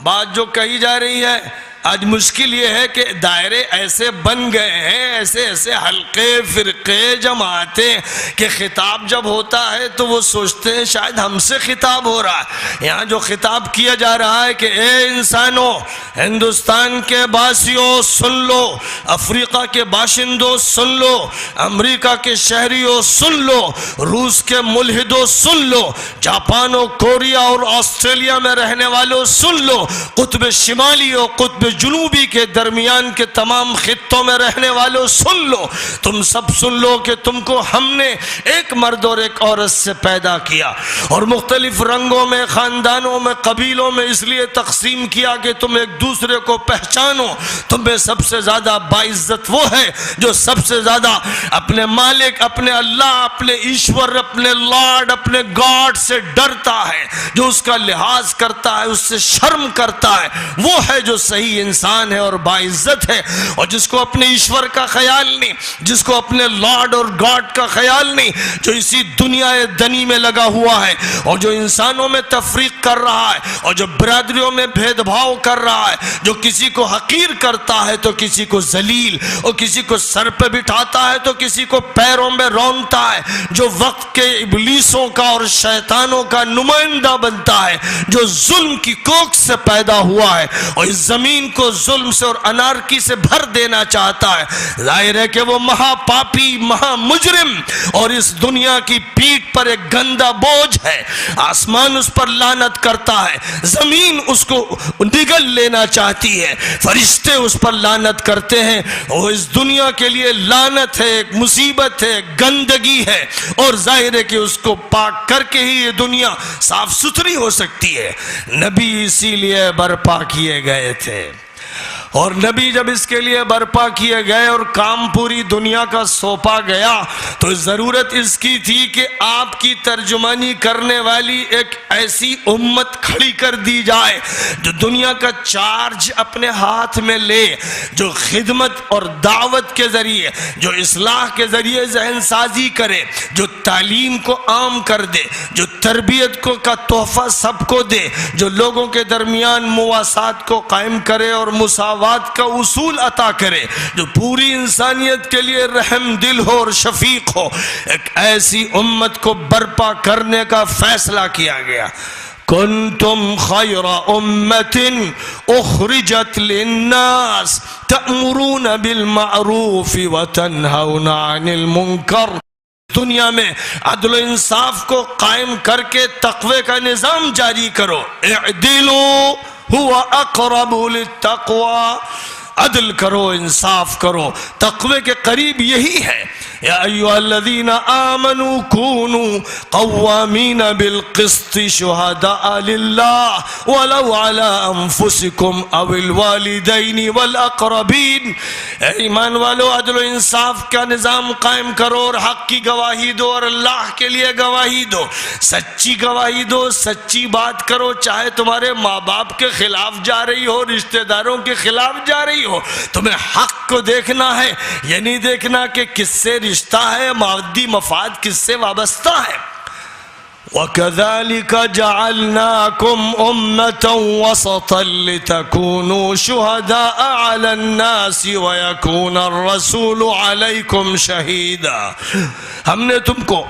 بات جو کہی جا رہی ہے آج مشکل یہ ہے کہ دائرے ایسے بن گئے ہیں، ایسے ایسے حلقے، فرقے، جماعتیں کہ خطاب جب ہوتا ہے تو وہ سوچتے ہیں شاید ہم سے خطاب ہو رہا ہے۔ یہاں جو خطاب کیا جا رہا ہے کہ اے انسانوں، ہندوستان کے باسیوں سن لو، افریقہ کے باشندوں سن لو، امریکہ کے شہریوں سن لو، روس کے ملحدوں سن لو، جاپان و کوریا اور آسٹریلیا میں رہنے والوں سن لو، قطب شمالی اور قطب جنوبی کے درمیان کے تمام خطوں میں رہنے والوں سن لو، تم سب سن لو کہ تم کو ہم نے ایک مرد اور ایک عورت سے پیدا کیا اور مختلف رنگوں میں، خاندانوں میں، قبیلوں میں اس لیے تقسیم کیا کہ تم ایک دوسرے کو پہچانو۔ تم میں سب سے زیادہ باعزت وہ ہے جو سب سے زیادہ اپنے مالک، اپنے اللہ، اپنے ایشور، اپنے لارڈ، اپنے گاڈ سے ڈرتا ہے، جو اس کا لحاظ کرتا ہے، اس سے شرم کرتا ہے، وہ ہے جو صحیح انسان ہے اور باعزت ہے۔ اور جس کو اپنے ایشور کا خیال نہیں، جس کو اپنے لارڈ اور گاڈ کا خیال نہیں، جو اسی دنیا دنی میں لگا ہوا ہے اور جو انسانوں میں تفریق کر رہا ہے اور جو برادریوں میں بھید بھاؤ کر رہا ہے، جو کسی کو حقیر کرتا ہے تو کسی کو ذلیل، اور کسی کو سر پہ بٹھاتا ہے تو کسی کو پیروں میں رونتا ہے، جو وقت کے ابلیسوں کا اور شیطانوں کا نمائندہ بنتا ہے، جو ظلم کی کوکھ سے پیدا ہوا ہے اور اس زمین کو ظلم سے اور انارکی سے بھر دینا چاہتا ہے، ظاہر ہے کہ وہ مہا پاپی، مہا مجرم اور اس دنیا کی پیٹھ پر ایک گندا بوجھ ہے۔ آسمان اس پر لعنت کرتا ہے، زمین اس کو نگل لینا چاہتی ہے، فرشتے اس پر لعنت کرتے ہیں، وہ اس دنیا کے لیے لعنت ہے، ایک مصیبت ہے، گندگی ہے، اور ظاہر ہے کہ اس کو پاک کر کے ہی یہ دنیا صاف ستھری ہو سکتی ہے۔ نبی اسی لیے برپا کیے گئے تھے، اور نبی جب اس کے لیے برپا کیے گئے اور کام پوری دنیا کا سونپا گیا تو ضرورت اس کی تھی کہ آپ کی ترجمانی کرنے والی ایک ایسی امت کھڑی کر دی جائے جو دنیا کا چارج اپنے ہاتھ میں لے، جو خدمت اور دعوت کے ذریعے، جو اصلاح کے ذریعے ذہن سازی کرے، جو تعلیم کو عام کر دے، جو تربیت کو کا تحفہ سب کو دے، جو لوگوں کے درمیان مواسات کو قائم کرے اور مساوات کا اصول عطا کرے، جو پوری انسانیت کے لیے رحم دل ہو اور شفیق ہو۔ ایک ایسی امت کو برپا کرنے کا فیصلہ کیا گیا۔ کنتم خیر امت اخرجت للناس تأمرون بالمعروف وتنہون عن المنکر۔ دنیا میں عدل و انصاف کو قائم کر کے تقوی کا نظام جاری کرو۔ اعدلوا هو اقرب للتقوی، عدل کرو، انصاف کرو، تقوی کے قریب یہی ہے۔ یا ایھا الذین آمنوا کونوا قوامین بالقسط شہداء للہ ولو علی انفسکم او الوالدین والاقربین۔ اے ایمان والو، عدل و انصاف کا نظام قائم کرو اور حق کی گواہی دو اور اللہ کے لیے گواہی دو، سچی گواہی دو، سچی بات کرو، چاہے تمہارے ماں باپ کے خلاف جا رہی ہو، رشتہ داروں کے خلاف جا رہی ہو، تمہیں حق کو دیکھنا ہے، یہ نہیں دیکھنا کہ کس سے رشتہ ہے، مادی مفاد کس سے وابستہ ہے۔ وَكَذَلِكَ جَعَلْنَاكُمْ أُمَّةً وَسَطًا لِتَكُونُوا شُهَدَاءَ عَلَى النَّاسِ وَيَكُونَ الرَّسُولُ عَلَيْكُمْ شَهِيدًا۔ ہم نے تم کو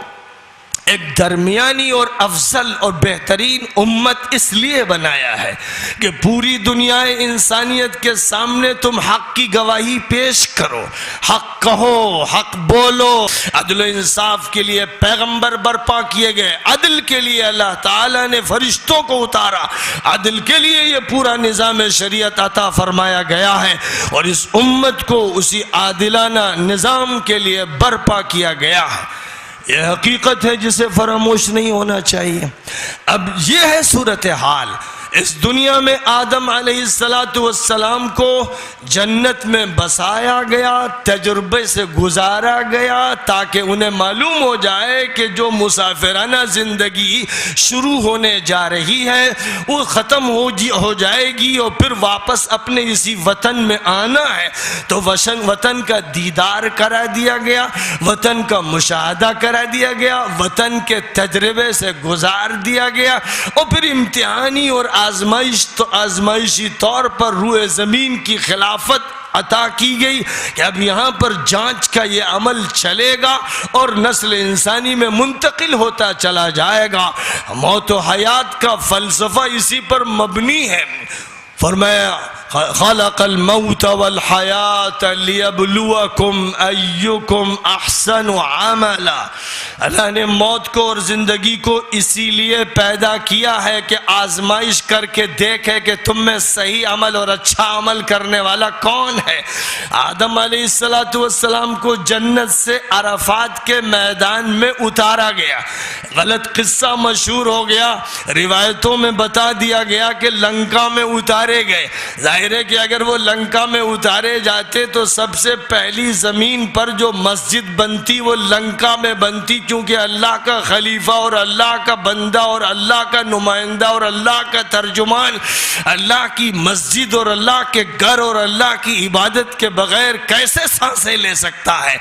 ایک درمیانی اور افضل اور بہترین امت اس لیے بنایا ہے کہ پوری دنیا انسانیت کے سامنے تم حق کی گواہی پیش کرو، حق کہو، حق بولو۔ عدل و انصاف کے لیے پیغمبر برپا کیے گئے، عدل کے لیے اللہ تعالیٰ نے فرشتوں کو اتارا، عدل کے لیے یہ پورا نظام شریعت عطا فرمایا گیا ہے، اور اس امت کو اسی عادلانہ نظام کے لیے برپا کیا گیا ہے۔ یہ حقیقت ہے جسے فراموش نہیں ہونا چاہیے۔ اب یہ ہے صورتحال۔ اس دنیا میں آدم علیہ السلام کو جنت میں بسایا گیا، تجربے سے گزارا گیا تاکہ انہیں معلوم ہو جائے کہ جو مسافرانہ زندگی شروع ہونے جا رہی ہے وہ ختم ہو جائے گی، اور پھر واپس اپنے اسی وطن میں آنا ہے۔ تو وطن کا دیدار کرا دیا گیا، وطن کا مشاہدہ کرا دیا گیا، وطن کے تجربے سے گزار دیا گیا، اور پھر امتحانی اور آزمائشی طور پر روئے زمین کی خلافت عطا کی گئی کہ اب یہاں پر جانچ کا یہ عمل چلے گا اور نسل انسانی میں منتقل ہوتا چلا جائے گا۔ موت و حیات کا فلسفہ اسی پر مبنی ہے۔ فرمایا خلق الموت والحیات لیبلوکم ایکم احسن عملا، اللہ نے موت کو اور زندگی کو اسی لیے پیدا کیا ہے کہ آزمائش کر کے دیکھے کہ تم میں صحیح عمل اور اچھا عمل کرنے والا کون ہے۔ آدم علیہ السلام کو جنت سے عرفات کے میدان میں اتارا گیا، غلط قصہ مشہور ہو گیا، روایتوں میں بتا دیا گیا کہ لنکا میں اتارے گئے۔ ظاہر ہے کہ اگر وہ لنکا میں اتارے جاتے تو سب سے پہلی زمین پر جو مسجد بنتی وہ لنکا میں بنتی، کیونکہ اللہ کا خلیفہ اور اللہ کا بندہ اور اللہ کا نمائندہ اور اللہ کا ترجمان اللہ کی مسجد اور اللہ کے گھر اور اللہ کی عبادت کے بغیر کیسے سانسیں لے سکتا ہے؟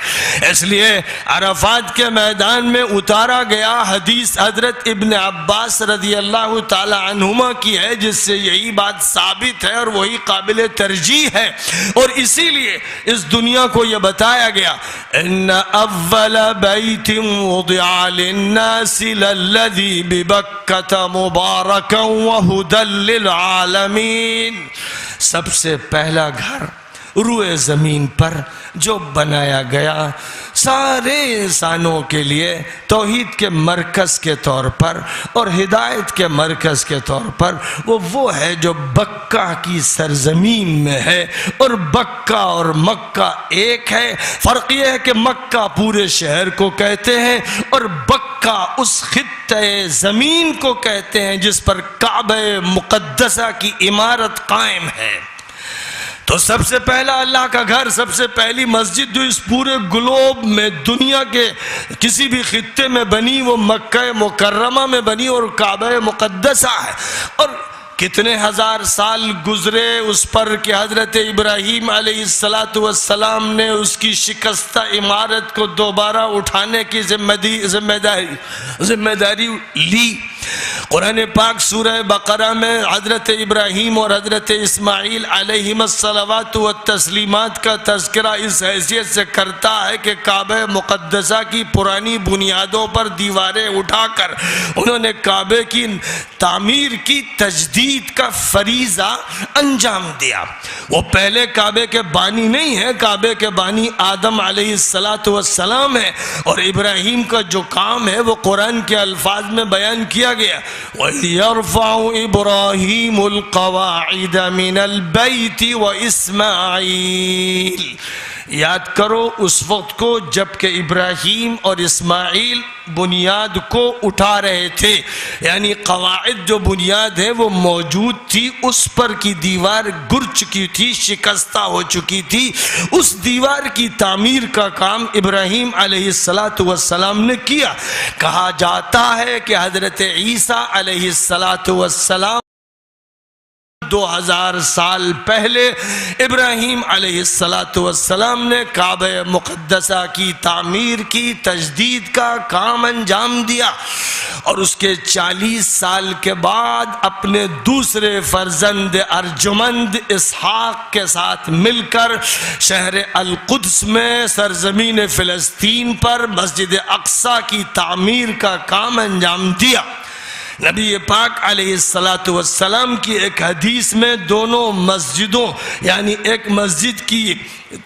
اس لیے عرفات کے میدان میں اتارا گیا۔ حدیث حضرت ابن عباس رضی اللہ تعالی عنہما کی ہے جس سے یہی بات ثابت ہے اور وہی قابل ترجیح ہے، اور اسی لیے اس دنیا کو یہ بتایا گیا ان اول بیت وضع للناس للذی ببکۃ مبارکا وہدی للعالمین، سب سے پہلا گھر روئے زمین پر جو بنایا گیا سارے انسانوں کے لیے توحید کے مرکز کے طور پر اور ہدایت کے مرکز کے طور پر، وہ ہے جو بکہ کی سرزمین میں ہے، اور بکہ اور مکہ ایک ہے۔ فرق یہ ہے کہ مکہ پورے شہر کو کہتے ہیں اور بکہ اس خطے زمین کو کہتے ہیں جس پر کعبہ مقدسہ کی عمارت قائم ہے۔ تو سب سے پہلا اللہ کا گھر، سب سے پہلی مسجد جو اس پورے گلوب میں دنیا کے کسی بھی خطے میں بنی وہ مکہ مکرمہ میں بنی اور کعبہ مقدسہ ہے۔ اور کتنے ہزار سال گزرے اس پر کہ حضرت ابراہیم علیہ السلام نے اس کی شکستہ عمارت کو دوبارہ اٹھانے کی ذمہ داری لی۔ قرآن پاک سورہ بقرہ میں حضرت ابراہیم اور حضرت اسماعیل علیہم الصلوات والتسلیمات کا تذکرہ اس حیثیت سے کرتا ہے کہ کعبہ مقدسہ کی پرانی بنیادوں پر دیواریں اٹھا کر انہوں نے کعبے کی تعمیر کی، تجدید کا فریضہ انجام دیا۔ وہ پہلے کعبے کے بانی نہیں ہے، کعبے کے بانی آدم علیہ السلام ہے، اور ابراہیم کا جو کام ہے وہ قرآن کے الفاظ میں بیان کیا گیا۔ وَإِذْ يَرْفَعُ إِبْرَاهِيمُ الْقَوَاعِدَ مِنَ الْبَيْتِ وَإِسْمَاعِيلِ، یاد کرو اس وقت کو جب کہ ابراہیم اور اسماعیل بنیاد کو اٹھا رہے تھے، یعنی قواعد جو بنیاد ہے وہ موجود تھی، اس پر کی دیوار گر چکی تھی، شکستہ ہو چکی تھی۔ اس دیوار کی تعمیر کا کام ابراہیم علیہ السلام نے کیا۔ کہا جاتا ہے کہ حضرت عیسیٰ علیہ السلام 2000 سال پہلے ابراہیم علیہ السلام نے کعبہ مقدسہ کی تعمیر کی، تجدید کا کام انجام دیا، اور اس کے 40 سال کے بعد اپنے دوسرے فرزند ارجمند اسحاق کے ساتھ مل کر شہر القدس میں سرزمین فلسطین پر مسجد اقصی کی تعمیر کا کام انجام دیا۔ نبی پاک علیہ السلام کی ایک حدیث میں دونوں مسجدوں یعنی ایک مسجد کی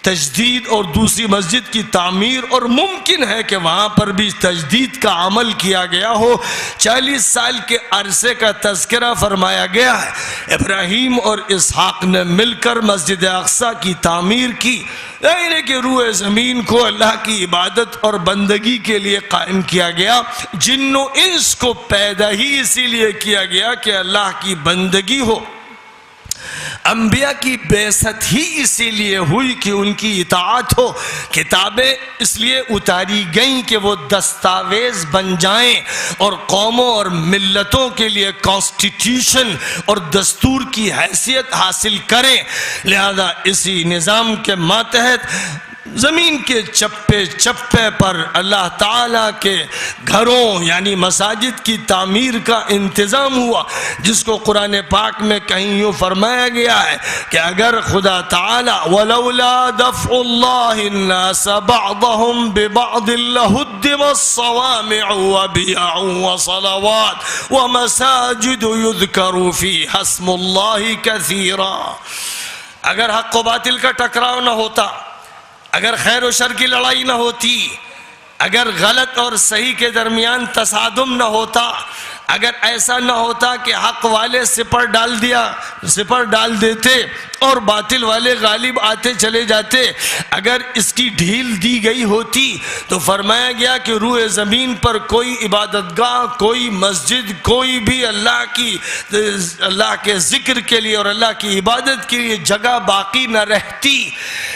تجدید اور دوسری مسجد کی تعمیر، اور ممکن ہے کہ وہاں پر بھی تجدید کا عمل کیا گیا ہو، 40 سال کے عرصے کا تذکرہ فرمایا گیا ہے۔ ابراہیم اور اسحاق نے مل کر مسجد اقصی کی تعمیر کی، یعنی کہ روئے زمین کو اللہ کی عبادت اور بندگی کے لیے قائم کیا گیا۔ جن و انس کو پیدا ہی اسی لیے کیا گیا کہ اللہ کی بندگی ہو۔ انبیاء کی بعثت ہی اسی لیے ہوئی کہ ان کی اطاعت ہو۔ کتابیں اس لیے اتاری گئیں کہ وہ دستاویز بن جائیں اور قوموں اور ملتوں کے لیے کانسٹیٹیوشن اور دستور کی حیثیت حاصل کریں۔ لہذا اسی نظام کے ماتحت زمین کے چپے چپے پر اللہ تعالیٰ کے گھروں یعنی مساجد کی تعمیر کا انتظام ہوا، جس کو قرآن پاک میں کہیں یوں فرمایا گیا ہے کہ اگر خدا تعالیٰ وَلَوْلَا دَفْعُ اللَّهِ النَّاسَ بَعْضَهُمْ بِبَعْضٍ لَهُدِّمَتْ الصَّوَامِعُ وَبِيَعٌ وَصَلَوَاتٌ وَمَسَاجِدُ يُذْكَرُ فِيهَا اسْمُ اللَّهِ كَثِيرًا، اگر حق و باطل کا ٹکراؤ نہ ہوتا، اگر خیر و شر کی لڑائی نہ ہوتی، اگر غلط اور صحیح کے درمیان تصادم نہ ہوتا، اگر ایسا نہ ہوتا کہ حق والے سپر ڈال دیتے اور باطل والے غالب آتے چلے جاتے، اگر اس کی ڈھیل دی گئی ہوتی تو فرمایا گیا کہ روح زمین پر کوئی عبادت گاہ، کوئی مسجد، کوئی بھی اللہ کے ذکر کے لیے اور اللہ کی عبادت کے لیے جگہ باقی نہ رہتی۔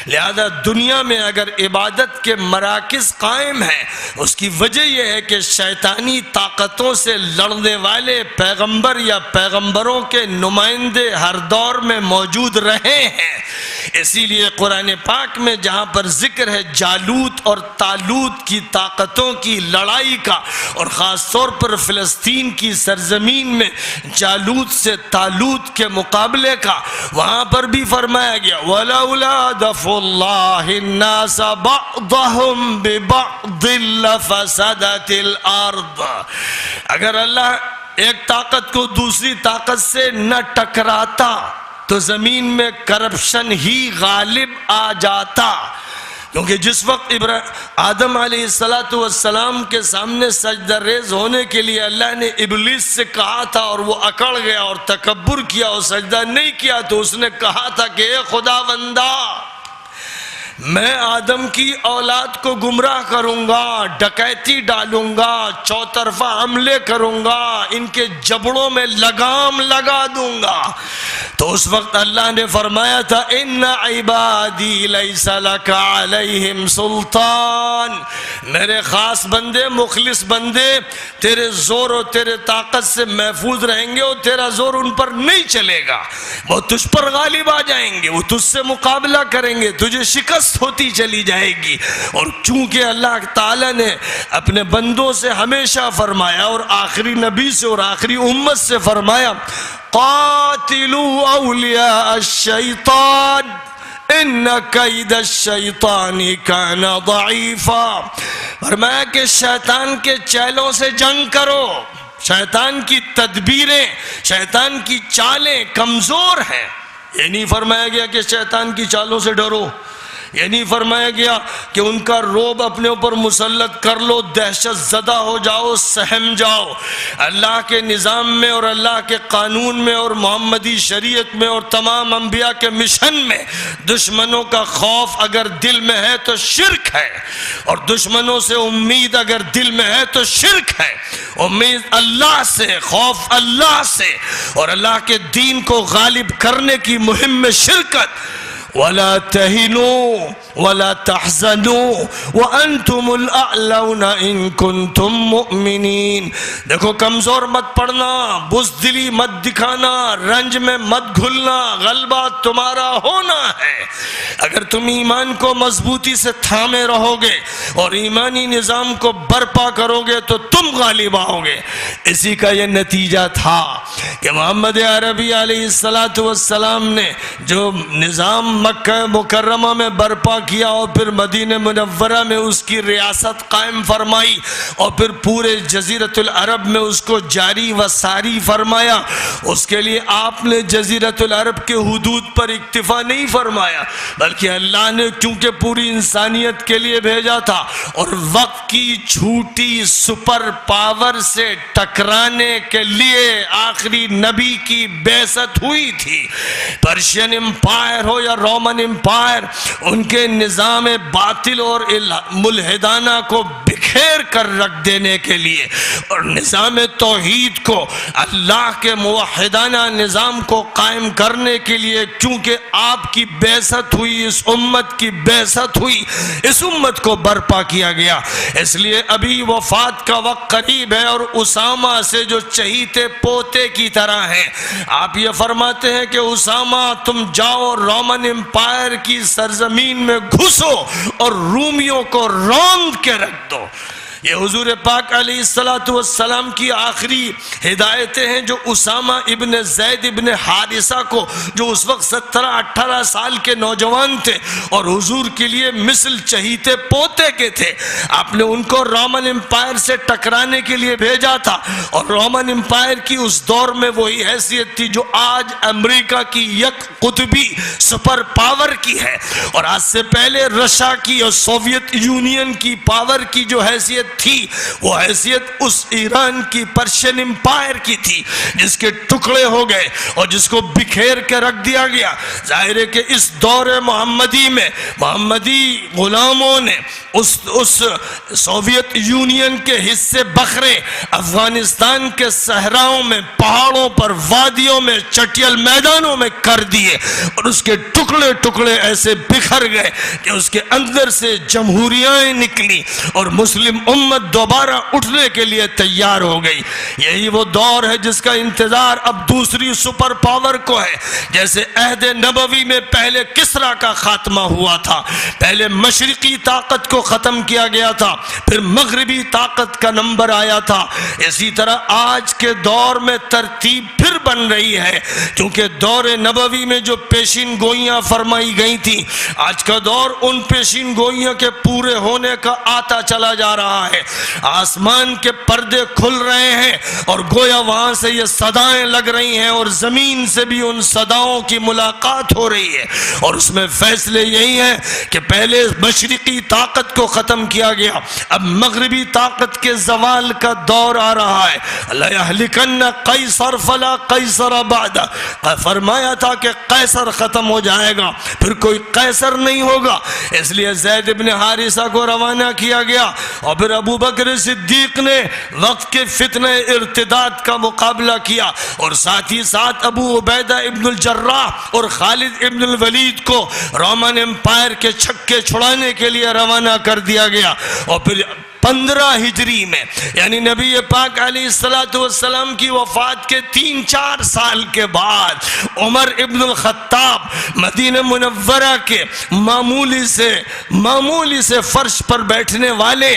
لہذا دنیا میں اگر عبادت کے مراکز قائم ہیں، اس کی وجہ یہ ہے کہ شیطانی طاقتوں سے لڑنے والے پیغمبر یا پیغمبروں کے نمائندے ہر دور میں موجود رہے ہیں۔ اسی لیے قرآن پاک میں جہاں پر ذکر ہے جالوت اور طالوت کی طاقتوں کی لڑائی کا، اور خاص طور پر فلسطین کی سرزمین میں جالوت سے طالوت کے مقابلے کا، وہاں پر بھی فرمایا گیا وَلَوْلَا دَفْعُ اللَّهِ النَّاسَ بَعْضَهُمْ بِبَعْضٍ لَفَسَدَتِ الْأَرْضِ، اگر اللہ ایک طاقت کو دوسری طاقت سے نہ ٹکراتا تو زمین میں کرپشن ہی غالب آ جاتا، کیونکہ جس وقت آدم علیہ السلام کے سامنے سجدہ ریز ہونے کے لیے اللہ نے ابلیس سے کہا تھا اور وہ اکڑ گیا اور تکبر کیا اور سجدہ نہیں کیا، تو اس نے کہا تھا کہ اے خدا بندہ، میں آدم کی اولاد کو گمراہ کروں گا، ڈکیتی ڈالوں گا، چوطرفہ حملے کروں گا، ان کے جبڑوں میں لگام لگا دوں گا۔ تو اس وقت اللہ نے فرمایا تھا ان عبادی لیس لک علیہم سلطان، میرے خاص بندے، مخلص بندے تیرے زور اور تیرے طاقت سے محفوظ رہیں گے اور تیرا زور ان پر نہیں چلے گا، وہ تجھ پر غالب آ جائیں گے، وہ تجھ سے مقابلہ کریں گے، تجھے شکست ہوتی چلی جائے گی۔ اور چونکہ اللہ تعالیٰ نے اپنے بندوں سے ہمیشہ فرمایا اور آخری نبی سے اور آخری امت سے فرمایا قاتلوا اولیاء الشیطان ان کید الشیطان کان ضعیفا، فرمایا کہ شیطان کے چیلوں سے جنگ کرو، شیطان کی تدبیریں، شیطان کی چالیں کمزور ہیں۔ یہ نہیں فرمایا گیا کہ شیطان کی چالوں سے ڈرو، یہ نہیں فرمایا گیا کہ ان کا روب اپنے اوپر مسلط کر لو، دہشت زدہ ہو جاؤ، سہم جاؤ۔ اللہ کے نظام میں اور اللہ کے قانون میں اور محمدی شریعت میں اور تمام انبیاء کے مشن میں دشمنوں کا خوف اگر دل میں ہے تو شرک ہے، اور دشمنوں سے امید اگر دل میں ہے تو شرک ہے۔ امید اللہ سے، خوف اللہ سے، اور اللہ کے دین کو غالب کرنے کی مہم میں شرکت۔ وَلَا تَهِنُوا وَلَا تَحْزَنُوا وَأَنْتُمُ الْأَعْلَوْنَ إِن كُنتُم مُؤْمِنِينَ، دیکھو کمزور مت پڑنا، بزدلی مت دکھانا، رنج میں مت گھلنا، غلبہ تمہارا ہونا ہے۔ اگر تم ایمان کو مضبوطی سے تھامے رہو گے اور ایمانی نظام کو برپا کرو گے تو تم غالب آؤ گے۔ اسی کا یہ نتیجہ تھا کہ محمد عربی علیہ السلام نے جو نظام مکہ مکرمہ میں برپا کیا اور پھر مدینہ منورہ میں اس کی ریاست قائم فرمائی اور پھر پورے جزیرۃ العرب میں اس کو جاری و ساری فرمایا، اس کے لیے آپ نے جزیرۃ العرب کے حدود پر اکتفا نہیں فرمایا، بلکہ اللہ نے چونکہ پوری انسانیت کے لیے بھیجا تھا اور وقت کی جھوٹی سپر پاور سے ٹکرانے کے لیے آخری نبی کی بعثت ہوئی تھی۔ پرشین امپائر ہو یا رومن امپائر، ان کے نظام باطل اور ملحدانہ کو بکھیر کر رکھ دینے کے لیے اور نظام توحید کو، اللہ کے موحدانہ نظام کو قائم کرنے کے لیے، چونکہ آپ کی بعثت ہوئی، اس امت کی بعثت ہوئی، اس امت کو برپا کیا گیا، اس لیے ابھی وفات کا وقت قریب ہے اور اسامہ سے جو چہیتے پوتے کی طرح ہیں، آپ یہ فرماتے ہیں کہ اسامہ تم جاؤ رومن امپائر کی سرزمین میں گھسو اور رومیوں کو روند کے رکھ دو۔ یہ حضور پاک علیہ السلام کی آخری ہدایتیں ہیں جو اسامہ ابن زید ابن حارثہ کو، جو اس وقت 17-18 سال کے نوجوان تھے اور حضور کے لیے مثل چہیتے پوتے کے تھے، آپ نے ان کو رومن امپائر سے ٹکرانے کے لیے بھیجا تھا، اور رومن امپائر کی اس دور میں وہی حیثیت تھی جو آج امریکہ کی یک قطبی سپر پاور کی ہے، اور آج سے پہلے رشیا کی اور سوویت یونین کی پاور کی جو حیثیت تھی، وہ حیثیت اس ایران کی پرشین امپائر کی تھی جس کے ٹکڑے ہو گئے اور جس کو بکھیر کے رکھ دیا گیا۔ ظاہر ہے کہ اس دور محمدی میں محمدی غلاموں نے اس سوویت یونین کے حصے بکھرے افغانستان کے صحراؤں میں، پہاڑوں پر، وادیوں میں، چٹیل میدانوں میں کر دیے، اور اس کے ٹکڑے ٹکڑے ایسے بکھر گئے کہ اس کے اندر سے جمہوریاں نکلی اور مسلم امت دوبارہ اٹھنے کے لیے تیار ہو گئی۔ یہی وہ دور ہے جس کا انتظار اب دوسری سپر پاور کو ہے۔ جیسے عہد نبوی میں پہلے کسریٰ کا خاتمہ ہوا تھا، پہلے مشرقی طاقت کو ختم کیا گیا تھا، پھر مغربی طاقت کا نمبر آیا تھا، اسی طرح آج کے دور میں ترتیب پھر بن رہی ہے، کیونکہ دور نبوی میں جو پیشین گوئیاں فرمائی گئی تھی، آج کا دور ان پیشین گوئیوں کے پورے ہونے کا آتا چلا جا رہا ہے۔ آسمان کے پردے کھل رہے ہیں اور گویا وہاں سے یہ صدائیں لگ رہی ہیں اور زمین سے بھی ان صداؤں کی ملاقات ہو رہی ہے، اور اس میں فیصلے یہی ہیں کہ پہلے مشرقی طاقت کو ختم کیا گیا، اب مغربی طاقت کے زوال کا دور آ رہا ہے۔ لَيَهْلِكَنَّ قَيْصَرَ فَلَا قَيْصَرَ بَعْدَ، فرمایا تھا کہ قیصر ختم ہو جائے گا، پھر کوئی قیصر نہیں ہوگا، اس لیے زید ابن حارثہ کو روانہ کیا گیا، اور پھر ابو بکر صدیق نے وقت کے فتنہ ارتداد کا مقابلہ کیا، اور ساتھ ہی ساتھ ابو عبیدہ ابن الجراح اور خالد ابن الولید کو رومن امپائر کے چھکے چھڑانے کے لیے روانہ کر دیا گیا، اور پھر 15 ہجری میں، یعنی نبی پاک علیہ السلام کی وفات کے 3-4 سال کے بعد، عمر ابن الخطاب مدینہ منورہ کے معمولی سے فرش پر بیٹھنے والے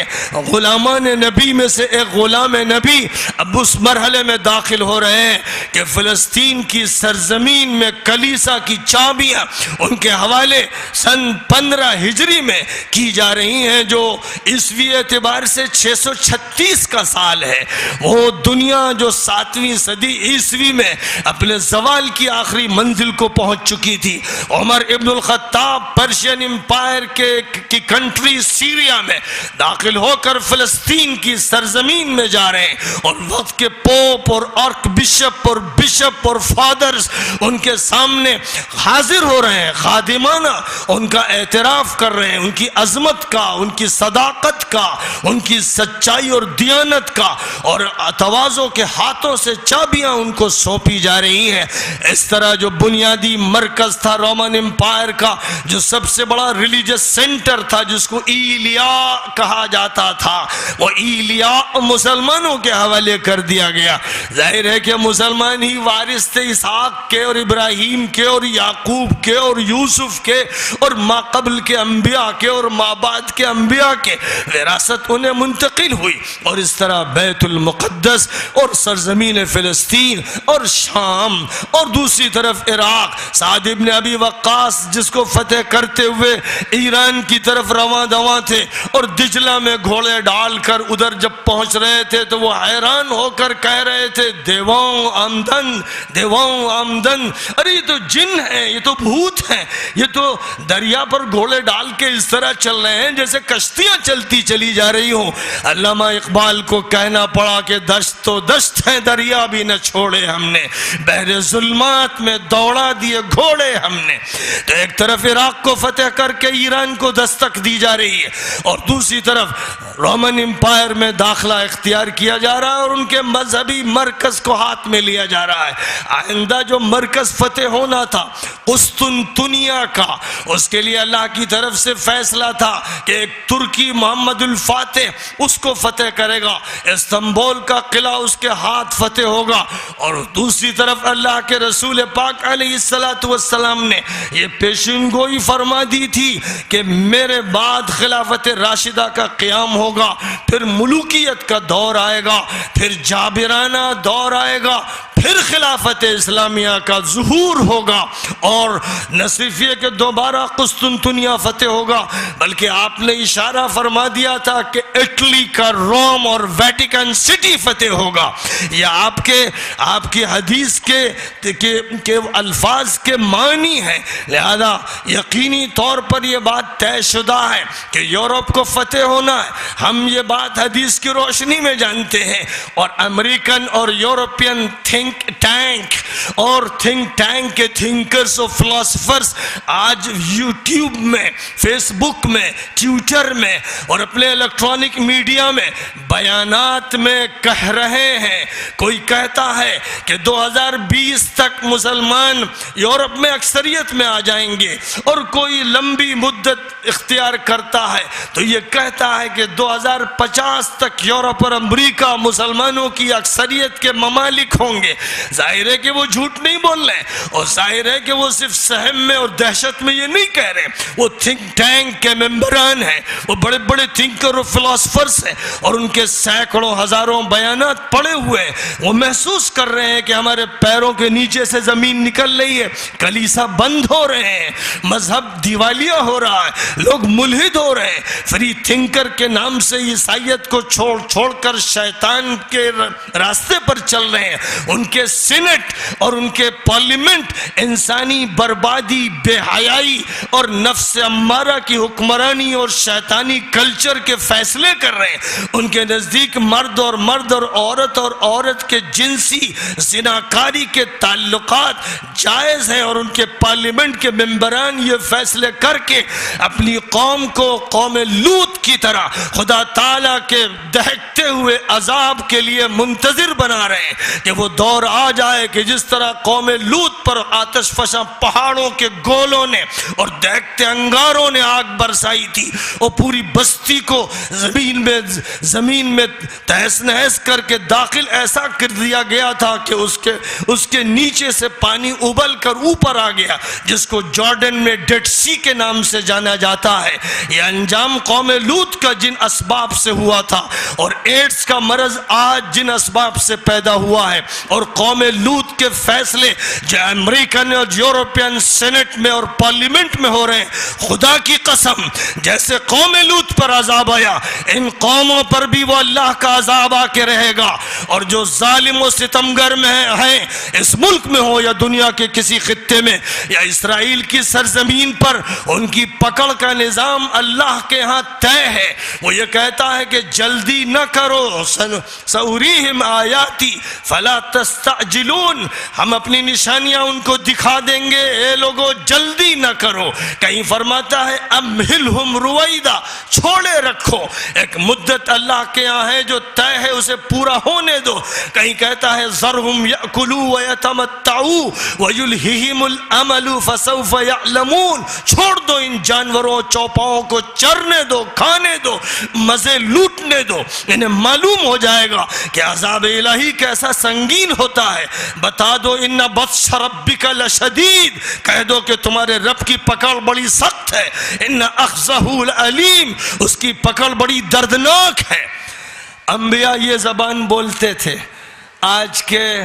غلامان نبی میں سے ایک غلام نبی اب اس مرحلے میں داخل ہو رہے ہیں کہ فلسطین کی سرزمین میں کلیسا کی چابیاں ان کے حوالے سن 15 ہجری میں کی جا رہی ہیں، جو عیسوی اعتبار سے 636 کا سال ہے۔ وہ دنیا جو 7ویں صدی عیسوی میں اپنے زوال کی آخری منزل کو پہنچ چکی تھی، عمر ابن الخطاب پرشین امپائر کی کنٹری سیریا میں داخل ہو کر فلسطین کی سرزمین میں جا رہے ہیں، اور وقت کے پوپ اور آرک بشپ اور فادرز ان کے سامنے حاضر ہو رہے ہیں، خادمانہ ان کا اعتراف کر رہے ہیں، ان کی عظمت کا، ان کی صداقت کا، ان کی سچائی اور دیانت کا، اور تواضع کے ہاتھوں سے چابیاں ان کو سونپی جا رہی ہیں۔ اس طرح جو بنیادی مرکز تھا رومن امپائر کا، جو سب سے بڑا ریلیجس سینٹر تھا، جس کو ایلیا کہا جاتا تھا، وہ ایلیا مسلمانوں کے حوالے کر دیا گیا۔ ظاہر ہے کہ مسلمان ہی وارث تھے اسحاق کے اور ابراہیم کے اور یعقوب کے اور یوسف کے اور ما قبل کے انبیاء کے اور ما بعد کے انبیاء کے، وراثت انہیں منتقل ہوئی، اور اس طرح بیت المقدس اور سرزمین فلسطین اور شام اور دوسری طرف عراق، سعد ابن ابی وقاص جس کو فتح کرتے ہوئے ایران کی طرف رواں دواں تھے، اور دجلہ میں گھوڑے ڈال کر ادھر جب پہنچ رہے تھے تو وہ حیران ہو کر کہہ رہے تھے دیواں آمدن، ارے یہ تو جن ہیں، یہ تو بھوت ہیں، یہ تو دریا پر گھوڑے ڈال کے اس طرح چل رہے ہیں جیسے کشتیاں چلتی چلی جا رہی رہی ہوں. علامہ اقبال کو کہنا پڑا کہ دشت تو دشت ہے دریا بھی نہ چھوڑے ہم نے, بحر ظلمات میں دوڑا دیے گھوڑے ہم نے. تو ایک طرف عراق کو فتح کر کے ایران کو دستک دی جا رہی ہے, اور دوسری طرف رومن امپائر میں داخلہ اختیار کیا جا رہا ہے اور ان کے مذہبی مرکز کو ہاتھ میں لیا جا رہا ہے. آئندہ جو مرکز فتح ہونا تھا قسطنطنیہ کا, اس کے لیے اللہ کی طرف سے فیصلہ تھا کہ ایک ترکی محمد الفاتح اس کو فتح کرے گا, استنبول کا قلعہ اس کے ہاتھ فتح ہوگا. اور دوسری طرف اللہ کے رسول پاک علیہ السلام نے یہ پیشین گوئی فرما دی تھی کہ میرے بعد خلافت راشدہ کا قیام ہوگا, پھر ملوکیت کا دور آئے گا, پھر جابرانہ دور آئے گا, پھر خلافت اسلامیہ کا ظہور ہوگا, اور نہ صرف یہ کہ دوبارہ قسطنطنیہ فتح ہوگا بلکہ آپ نے اشارہ فرما دیا تھا کہ اٹلی کا روم اور ویٹیکن سٹی فتح ہوگا. یہ آپ کی حدیث کے الفاظ کے معنی ہیں, لہذا یقینی طور پر یہ بات طے شدہ ہے کہ یورپ کو فتح ہونا ہے. ہم یہ بات حدیث کی روشنی میں جانتے ہیں, اور امریکن اور یورپین تھنک ٹینک کے تھنکرز اور فلاسفرز آج یوٹیوب میں, فیس بک میں, ٹویٹر میں اور اپنے الیکٹرانک میڈیا میں بیانات میں کہہ رہے ہیں. کوئی کہتا ہے کہ 2020 تک مسلمان یورپ میں اکثریت میں آ جائیں گے, اور کوئی لمبی مدت اختیار کرتا ہے تو یہ کہتا ہے کہ 2050 تک یورپ اور امریکہ مسلمانوں کی اکثریت کے ممالک ہوں گے. ظاہر ہے کہ وہ جھوٹ نہیں بول رہے, اور ظاہر ہے کہ وہ صرف سہم میں اور دہشت میں یہ نہیں کہہ رہے, وہ تھنک ٹینک کے ممبران ہیں, وہ بڑے بڑے تھنکر اور فلاسفرز ہیں, اور ان کے سینکڑوں ہزاروں بیانات پڑے ہوئے, وہ محسوس کر رہے ہیں کہ ہمارے پیروں کے نیچے سے زمین نکل رہی ہے, کلیسا بند ہو رہے ہیں, مذہب دیوالیہ ہو رہا ہے, لوگ ملحد ہو رہے ہیں, فری تھنکر کے نام سے عیسائیت کو چھوڑ کر شیطان کے راستے پر چل رہے ہیں. ان کے سینٹ اور ان کے پارلیمنٹ انسانی بربادی, بے حیائی اور نفس امارہ کی حکمرانی اور شیطانی کلچر کے فیصلے کر رہے ہیں. ان کے نزدیک مرد اور عورت کے جنسی زناکاری کے تعلقات جائز ہیں, اور ان کے پارلیمنٹ کے ممبران یہ فیصلے کر کے اپنی قوم کو قوم لوط کی طرح خدا تعالیٰ کے دہکتے ہوئے عذاب کے لیے منتظر بنا رہے ہیں کہ وہ دور آ جائے کہ جس طرح قوم لوط پر آتش فشاں پہاڑوں کے گولوں نے اور دہکتے انگاروں نے آگ برسائی تھی, وہ پوری بستی کو زمین میں تہس نہس کر کے داخل ایسا کر دیا گیا تھا کہ اس کے نیچے سے پانی ابل کر اوپر آ گیا, جس کو جارڈن میں ڈیڈ سی کے نام سے جانا جاتا ہے. یہ انجام قوم لوط کا جن اسباب سے ہوا تھا, اور ایڈز کا مرض آج جن اسباب سے پیدا ہوا ہے, اور قوم لوط کے فیصلے جو امریکن اور یورپین سینٹ میں اور پارلیمنٹ میں ہو رہے ہیں, خدا کی قسم جیسے قوم لوط پر عذاب آیا ان قوموں پر بھی وہ اللہ کا عذاب آ کے رہے گا. اور جو ظالم و ستمگر میں ہیں اس ملک میں ہو یا دنیا کے کسی خطے میں یا اسرائیل کی سرزمین پر, ان کی پکڑ کا نظام اللہ کے ہاں طے ہے. وہ یہ کہتا ہے کہ جلدی نہ کرو, سأریہم آیاتی فلا تستعجلون, ہم اپنی نشانیاں ان کو دکھا دیں گے, اے لوگو جلدی نہ کرو. کہیں فرماتا ہے امہلہم رویدا, چھوڑے رکھو, ایک مدت اللہ کے ہاں ہے جو طے ہے اسے پورا ہونے دو. کہیں کہتا ہے ذرہم یأکلوا ویتمتعوا ویلہہم الامل فسوف یعلمون, چھوڑ دو ان جانوروں چوپاؤں کو, چرنے دو, کھانے دو, مزے لوٹنے دو, انہیں معلوم ہو جائے گا کہ عذاب الہی کیسا سنگین ہوتا ہے. بتا دو ان بطش ربک لشدید, کہہ دو کہ تمہارے رب کی پکڑ بڑی سخت ہے. ان اخذہ العلیم, اس کی پکڑ بڑی دردناک ہے. انبیاء یہ زبان بولتے تھے. آج کے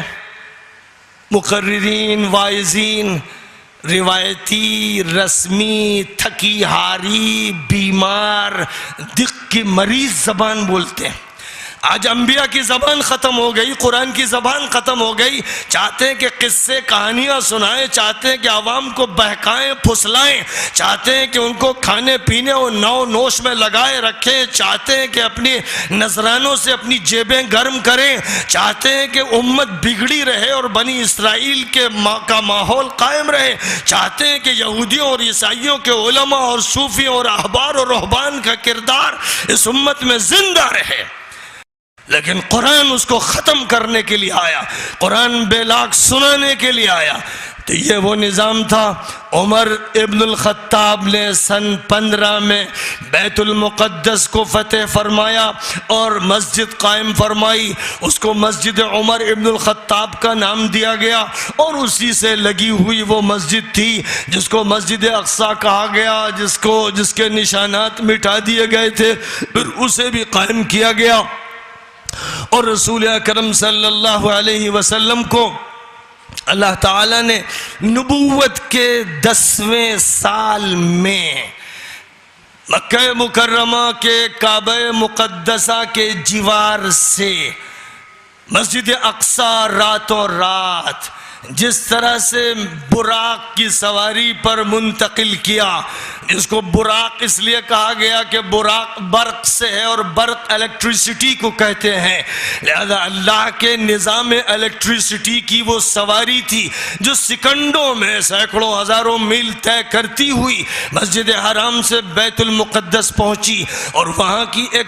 مقررین, واعظین روایتی, رسمی, تھکی ہاری, بیمار, دق کی مریض زبان بولتے ہیں. آج انبیاء کی زبان ختم ہو گئی، قرآن کی زبان ختم ہو گئی. چاہتے ہیں کہ قصے کہانیاں سنائیں، چاہتے ہیں کہ عوام کو بہکائیں پھسلائیں، چاہتے ہیں کہ ان کو کھانے پینے اور نو نوش میں لگائے رکھیں، چاہتے ہیں کہ اپنی نذرانوں سے اپنی جیبیں گرم کریں، چاہتے ہیں کہ امت بگڑی رہے اور بنی اسرائیل کا ماحول قائم رہے، چاہتے ہیں کہ یہودیوں اور عیسائیوں کے علماء اور صوفیوں اور احبار اور رہبان کا کردار اس امت میں زندہ رہے. لیکن قرآن اس کو ختم کرنے کے لیے آیا، قرآن بے لاگ سنانے کے لیے آیا. تو یہ وہ نظام تھا. عمر ابن الخطاب نے سن 15 میں بیت المقدس کو فتح فرمایا اور مسجد قائم فرمائی. اس کو مسجد عمر ابن الخطاب کا نام دیا گیا اور اسی سے لگی ہوئی وہ مسجد تھی جس کو مسجد اقصی کہا گیا، جس کے نشانات مٹا دیے گئے تھے، پھر اسے بھی قائم کیا گیا. اور رسول اکرم صلی اللہ علیہ وسلم کو اللہ تعالیٰ نے نبوت کے 10ویں سال میں مکہ مکرمہ کے کعبہ مقدسہ کے جوار سے مسجد اقصی راتوں رات جس طرح سے براق کی سواری پر منتقل کیا. اس کو براق اس لیے کہا گیا کہ براق برق سے ہے اور برق الیکٹریسٹی کو کہتے ہیں، لہذا اللہ کے نظام الیکٹریسٹی کی وہ سواری تھی جو سیکنڈوں میں سینکڑوں ہزاروں میل طے کرتی ہوئی مسجد حرام سے بیت المقدس پہنچی. اور وہاں کی ایک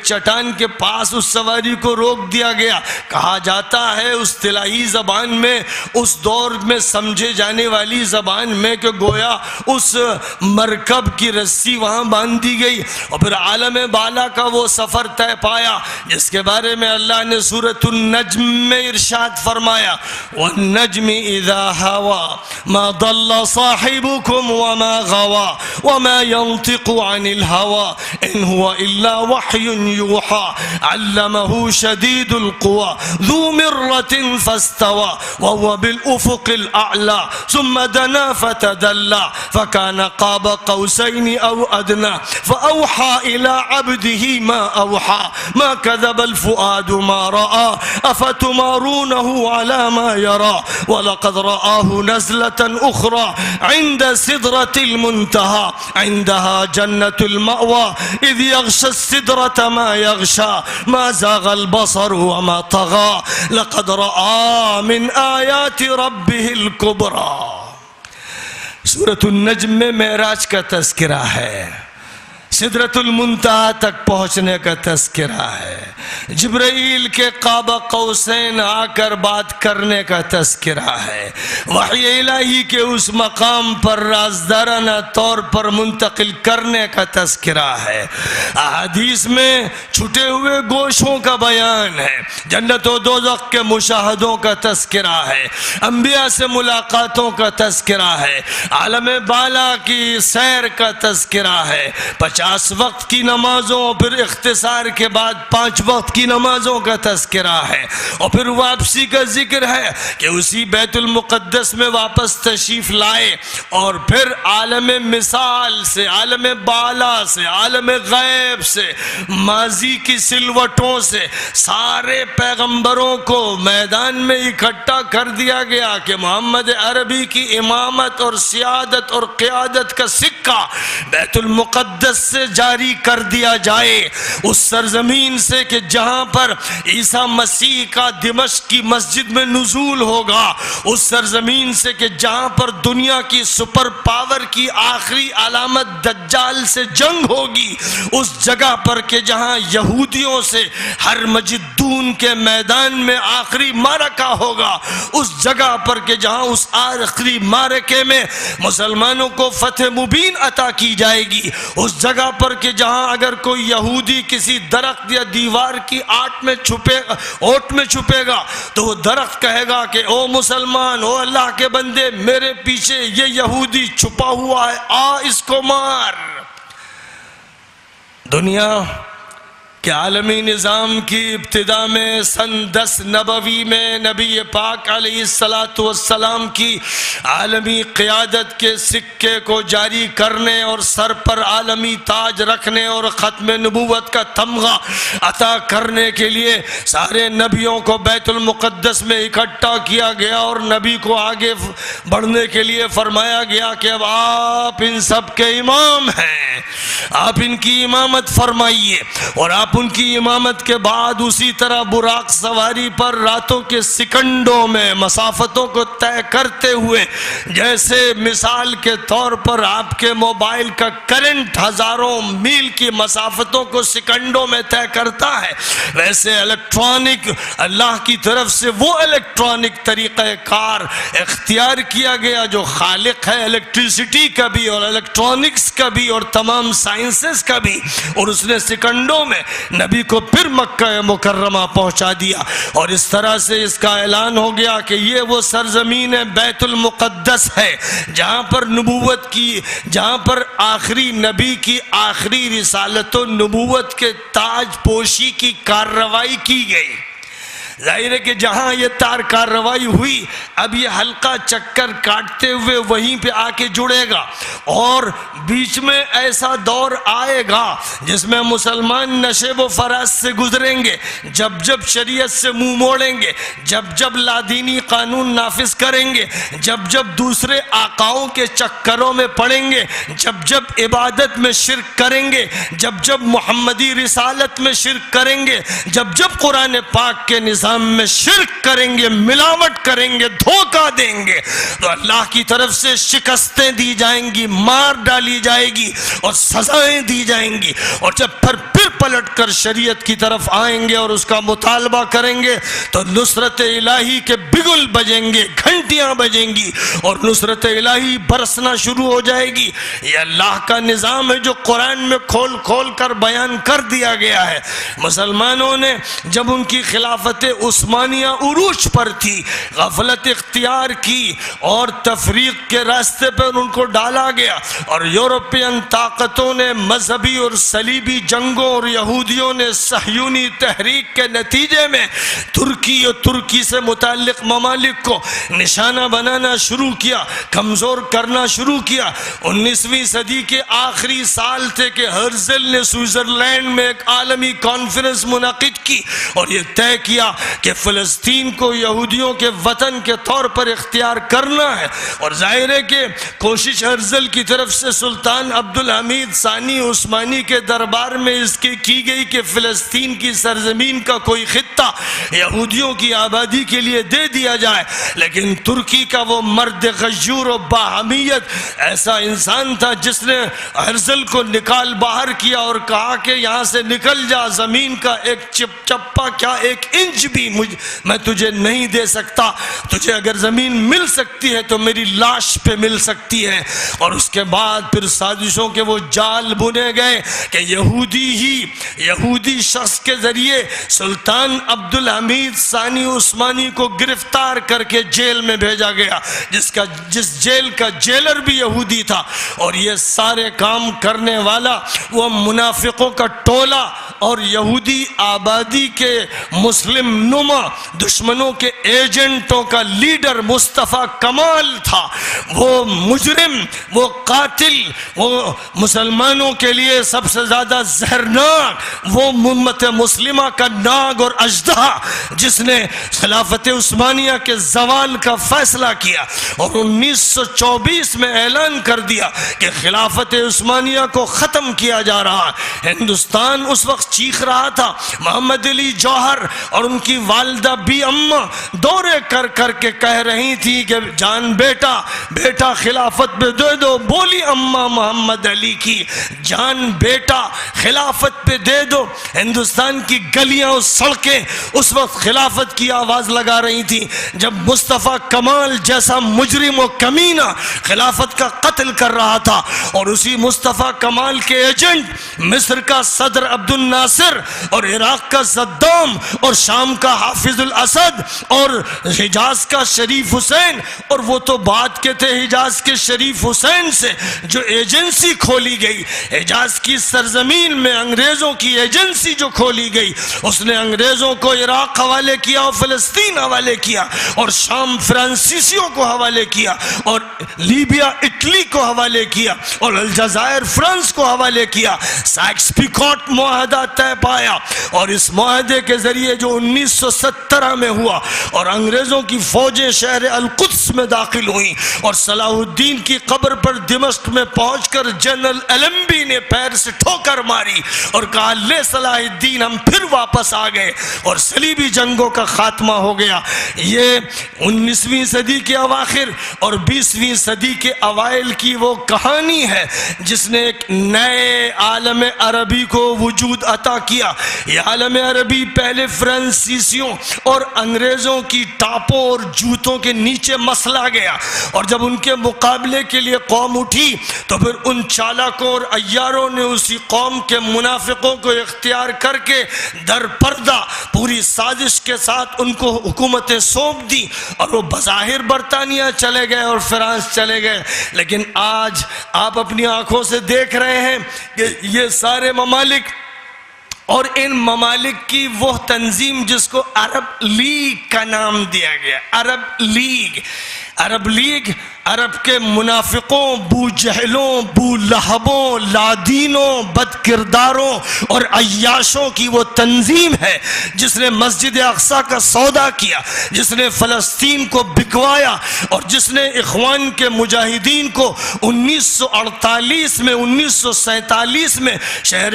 چٹان کے پاس اس سواری کو روک دیا گیا. کہا جاتا ہے اصطلاحی زبان میں، اس دور میں سمجھے جانے والی زبان میں، کہ گویا اس مرکب کی رسی وہاں باندھ دی گئی اور پھر عالم بالا کا وہ سفر طے پایا جس کے بارے میں اللہ نے سورۃ النجم میں ارشاد فرمایا وَالنَّجْمِ إِذَا هَوَى مَا ضَلَّ صَاحِبُكُمْ وَمَا غَوَى وَمَا يَنطِقُ عَنِ الْهَوَى إِنْ هُوَ إِلَّا وَحْيٌ يُوحَى عَلَّمَهُ شَدِيدُ الْقُوَى ذُو مِرَّةٍ فَاسْتَوَى وَهُوَ بِالْأُفُقِ الْأَعْلَى ثُمَّ دَنَا فَتَدَلَّى فَكَانَ قَابَ قَوْسَيْنِ أَوْ أَدْنَى فَأَوْحَى إِلَىٰ عَبْدِهِ مَا أَوْحَى مَا كَذَبَ الْفُؤَادُ مَا رَأَىٰ أَفَتُمَارُونَهُ عَلَىٰ مَا يَرَىٰ وَلَقَدْ رَآهُ نَزْلَةً أُخْرَىٰ عِندَ سِدْرَةِ الْمُنتَهَىٰ عِندَهَا جَنَّةُ الْمَأْوَىٰ إِذْ يَغْشَى السِّدْرَةَ مَا يَغْشَىٰ مَا زَاغَ الْبَصَرُ وَمَا طَغَىٰ لَقَدْ رَآ مِنْ آيَاتِ رَبِّهِ الْكُبْرَىٰ. سورۃ النجم میں معراج کا تذکرہ ہے، سدرۃ المنتہا تک پہنچنے کا تذکرہ ہے، جبرائیل کے قاب قوسین آ کر بات کرنے کا تذکرہ ہے، وحی الہی کے اس مقام پر رازدارانہ طور پر منتقل کرنے کا تذکرہ ہے. احادیث میں چھٹے ہوئے گوشوں کا بیان ہے، جنت و دوزخ کے مشاہدوں کا تذکرہ ہے، انبیاء سے ملاقاتوں کا تذکرہ ہے، عالم بالا کی سیر کا تذکرہ ہے، 50 وقت کی نمازوں پھر اختصار کے بعد 5 وقت کی نمازوں کا تذکرہ ہے، اور پھر واپسی کا ذکر ہے کہ اسی بیت المقدس میں واپس تشریف لائے اور پھر عالم مثال سے، عالم بالا سے، عالم غیب سے، ماضی کی سلوٹوں سے سارے پیغمبروں کو میدان میں اکٹھا کر دیا گیا کہ محمد عربی کی امامت اور سیادت اور قیادت کا سکہ بیت المقدس سے جاری کر دیا جائے، اس سرزمین سے کہ جہاں پر عیسیٰ مسیح کا دمشق کی مسجد میں نزول ہوگا، اس سرزمین سے کہ جہاں پر دنیا کی سپر پاور کی آخری علامت دجال سے جنگ ہوگی، اس جگہ پر کہ جہاں یہودیوں سے ہر مجدون کے میدان میں آخری معرکہ ہوگا، اس جگہ پر کہ جہاں اس آخری معرکے میں مسلمانوں کو فتح مبین عطا کی جائے گی، اس جگہ پر کہ جہاں اگر کوئی یہودی کسی درخت یا دیوار کی اوٹ میں چھپے گا تو وہ درخت کہے گا کہ او مسلمان، او اللہ کے بندے، میرے پیچھے یہ یہودی چھپا ہوا ہے، آ اس کو مار. دنیا کہ عالمی نظام کی ابتدا میں سن 10 نبوی میں نبی پاک علیہ السلام کی عالمی قیادت کے سکے کو جاری کرنے اور سر پر عالمی تاج رکھنے اور ختم نبوت کا تمغہ عطا کرنے کے لیے سارے نبیوں کو بیت المقدس میں اکٹھا کیا گیا، اور نبی کو آگے بڑھنے کے لیے فرمایا گیا کہ اب آپ ان سب کے امام ہیں، آپ ان کی امامت فرمائیے، اور آپ ان کی امامت کے بعد اسی طرح براق سواری پر راتوں کے سکنڈوں میں مسافتوں کو طے کرتے ہوئے، جیسے مثال کے طور پر آپ کے موبائل کا کرنٹ ہزاروں میل کی مسافتوں کو سکنڈوں میں طے کرتا ہے، ویسے الیکٹرانک اللہ کی طرف سے وہ الیکٹرانک طریقہ کار اختیار کیا گیا جو خالق ہے الیکٹریسٹی کا بھی اور الیکٹرانکس کا بھی اور تمام سائنسز کا بھی، اور اس نے سکنڈوں میں نبی کو پھر مکہ مکرمہ پہنچا دیا، اور اس طرح سے اس کا اعلان ہو گیا کہ یہ وہ سرزمین بیت المقدس ہے جہاں پر نبوت کی، جہاں پر آخری نبی کی آخری رسالت و نبوت کے تاج پوشی کی کارروائی کی گئی۔ ظاہر ہے کہ جہاں یہ کارروائی ہوئی اب یہ حلقہ چکر کاٹتے ہوئے وہیں پہ آ کے جڑے گا، اور بیچ میں ایسا دور آئے گا جس میں مسلمان نشیب و فراز سے گزریں گے، جب جب شریعت سے منہ موڑیں گے، جب جب لادینی قانون نافذ کریں گے، جب جب دوسرے آقاؤں کے چکروں میں پڑیں گے، جب جب عبادت میں شرک کریں گے، جب جب محمدی رسالت میں شرک کریں گے، جب جب قرآن پاک کے نظام میں شرک کریں گے، ملاوٹ کریں گے، دھوکہ دیں گے، تو اللہ کی طرف سے شکستیں دی جائیں گی، مار ڈالی جائے گی اور سزائیں دی جائیں گی، اور جب پھر پلٹ کر شریعت کی طرف آئیں گے اور اس کا مطالبہ کریں گے تو نصرت الہی کے بگل بجیں گے، گھنٹیاں بجیں گی اور نصرت الہی برسنا شروع ہو جائے گی۔ یہ اللہ کا نظام ہے جو قرآن میں کھول کھول کر بیان کر دیا گیا ہے۔ مسلمانوں نے جب ان کی خلافت عثمانیہ عروج پر تھی غفلت اختیار کی اور تفریق کے راستے پر ان کو ڈالا گیا، اور یورپین طاقتوں نے مذہبی اور صلیبی جنگوں اور یہودیوں نے صہیونی تحریک کے نتیجے میں ترکی اور ترکی سے متعلق ممالک کو نشانہ بنانا شروع کیا، کمزور کرنا شروع کیا۔ 19ویں صدی کے آخری سال تھے کہ ہرزل نے سوئٹزرلینڈ میں ایک عالمی کانفرنس منعقد کی اور یہ طے کیا کہ فلسطین کو یہودیوں کے وطن کے طور پر اختیار کرنا ہے، اور ظاہر ہے کہ کوشش ہرزل کی طرف سے سلطان عبدالحمید ثانی عثمانی کے دربار میں اس کی گئی کہ فلسطین کی سرزمین کا کوئی خطہ یہودیوں کی آبادی کے لیے دے دیا جائے، لیکن ترکی کا وہ مرد غیور و باہمیت ایسا انسان تھا جس نے ہرزل کو نکال باہر کیا اور کہا کہ یہاں سے نکل جا، زمین کا ایک چپا کیا ایک انچ بھی میں تجھے نہیں دے سکتا، تجھے اگر زمین مل سکتی ہے تو میری لاش پہ مل سکتی ہے۔ اور اس کے بعد پھر سازشوں کے وہ جال بنے گئے کہ یہودی شخص کے ذریعے سلطان عبدالحمید ثانی عثمانی کو گرفتار کر کے جیل میں بھیجا گیا، جس جیل کا جیلر بھی یہودی تھا، اور یہ سارے کام کرنے والا وہ منافقوں کا ٹولہ اور یہودی آبادی کے مسلم نما دشمنوں کے ایجنٹوں کا لیڈر مصطفیٰ کمال تھا۔ وہ مجرم، وہ قاتل، وہ مسلمانوں کے لیے سب سے زیادہ زہرناک، وہ امت مسلمہ کا ناگ اور اژدہا جس نے خلافت عثمانیہ کے زوال کا فیصلہ کیا اور 1924 میں اعلان کر دیا کہ خلافت عثمانیہ کو ختم کیا جا رہا۔ ہندوستان اس وقت چیخ رہا تھا، محمد علی جوہر اور ان کی والدہ بی اماں دورے کر کر کے کہہ رہی تھی کہ جان بیٹا خلافت پہ دے دو، بولی اماں محمد علی کی جان بیٹا خلافت پہ دے دو۔ ہندوستان کی گلیاں اور سڑکیں اس وقت خلافت کی آواز لگا رہی تھی جب مصطفیٰ کمال جیسا مجرم و کمینہ خلافت کا قتل کر رہا تھا، اور اسی مصطفیٰ کمال کے ایجنٹ مصر کا صدر عبد الناصر اور عراق کا صدام اور شام کا حافظ الاسد اور حجاز کا شریف حسین، اور وہ تو بات کے تھے حجاز کے شریف حسین سے جو ایجنسی کھولی گئی حجاز کی سرزمین میں انگریز انگریزوں کی ایجنسی جو کھولی گئی، اس نے انگریزوں کو عراق حوالے کیا اور فلسطین حوالے کیا، اور شام فرانسیسیوں کو حوالے کیا، اور لیبیا اٹلی کو حوالے کیا، اور الجزائر فرانس کو حوالے کیا۔ سائکس پیکوٹ معاہدہ طے پایا، اور اس معاہدے کے ذریعے جو 1917 میں ہوا، اور انگریزوں کی فوجیں شہر القدس میں داخل ہوئیں، اور صلاح الدین کی قبر پر دمشق میں پہنچ کر جنرل ایلمبی نے پیر سے ٹھوکر ماری اور کہا لے صلاح الدین، ہم پھر واپس آ گئے، اور صلیبی جنگوں کا خاتمہ ہو گیا۔ یہ 19ویں صدی کے اواخر اور 20ویں صدی کے اوائل کی وہ کہانی ہے جس نے ایک نئے عالم عربی کو وجود عطا کیا۔ یہ عالم عربی پہلے فرانسیسیوں اور انگریزوں کی ٹاپوں اور جوتوں کے نیچے مسلا گیا، اور جب ان کے مقابلے کے لیے قوم اٹھی تو پھر ان چالاکوں اور عیاروں نے اسی قوم کے منافقوں کو اختیار کر کے در پردہ پوری سازش کے ساتھ ان کو حکومتیں سونپ دی، اور وہ بظاہر برطانیہ چلے گئے اور فرانس چلے گئے، لیکن آج آپ اپنی آنکھوں سے دیکھ رہے ہیں کہ یہ سارے ممالک اور ان ممالک کی وہ تنظیم جس کو عرب لیگ کا نام دیا گیا، عرب لیگ عرب کے منافقوں، بو جہلوں، بو لہبوں، لادینوں، بد کرداروں اور عیاشوں کی وہ تنظیم ہے جس نے مسجد اقصیٰ کا سودا کیا، جس نے فلسطین کو بکوایا، اور جس نے اخوان کے مجاہدین کو 1948 میں 1947 میں شہر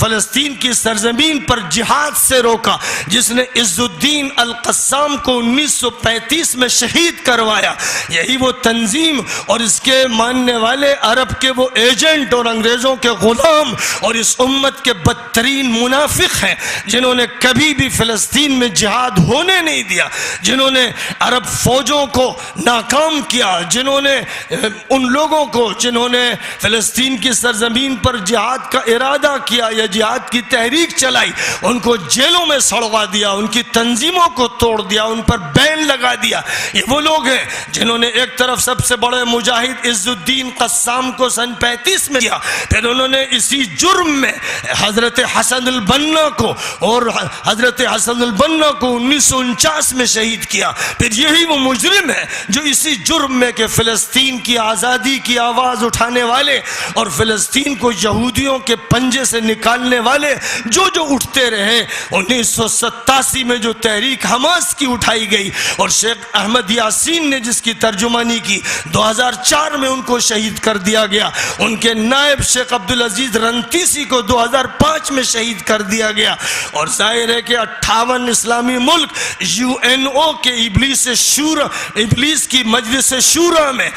فلسطین کی سرزمین پر جہاد سے روکا، جس نے عز الدین القسام کو 1935 میں شہید کروایا۔ یہی وہ تنظیم اور اس کے ماننے والے عرب کے وہ ایجنٹ اور انگریزوں کے غلام اور اس امت کے بدترین منافق ہیں جنہوں نے کبھی بھی فلسطین میں جہاد ہونے نہیں دیا، جنہوں نے عرب فوجوں کو ناکام کیا، جنہوں نے ان لوگوں کو جنہوں نے فلسطین کی سرزمین پر جہاد کا ارادہ کیا یا جہاد کی تحریک چلائی، ان کو جیلوں میں سڑوا دیا، ان کی تنظیموں کو توڑ دیا، ان پر بین لگا دیا۔ یہ وہ لوگ ہیں جنہوں نے ایک طرف سب سے بڑے مجاہد عز الدین قسام کو سن 35 میں کیا، پھر انہوں نے اسی جرم میں حضرت حسن البنا کو اور حضرت حسن البنا کو 1949 میں شہید کیا۔ پھر یہی وہ مجرم ہے جو اسی جرم میں کہ فلسطین کی آزادی کی آواز اٹھانے والے اور فلسطین کو یہودیوں کے پنجے سے نکالنے والے جو اٹھتے رہے، 1987 میں جو تحریک حماس کی اٹھائی گئی اور شیخ احمد یاسین نے جس کی ترجمانی کی، 2004 میں ان کو شہید کر دیا گیا، ان کے نائب شیخ عبدالعزیز رنتیسی کو 2005 میں شہید کر دیا گیا، اور ظاہر ہے کہ 58 اسلامی ملک UNO کے ابلیس کی مجلس شورا میں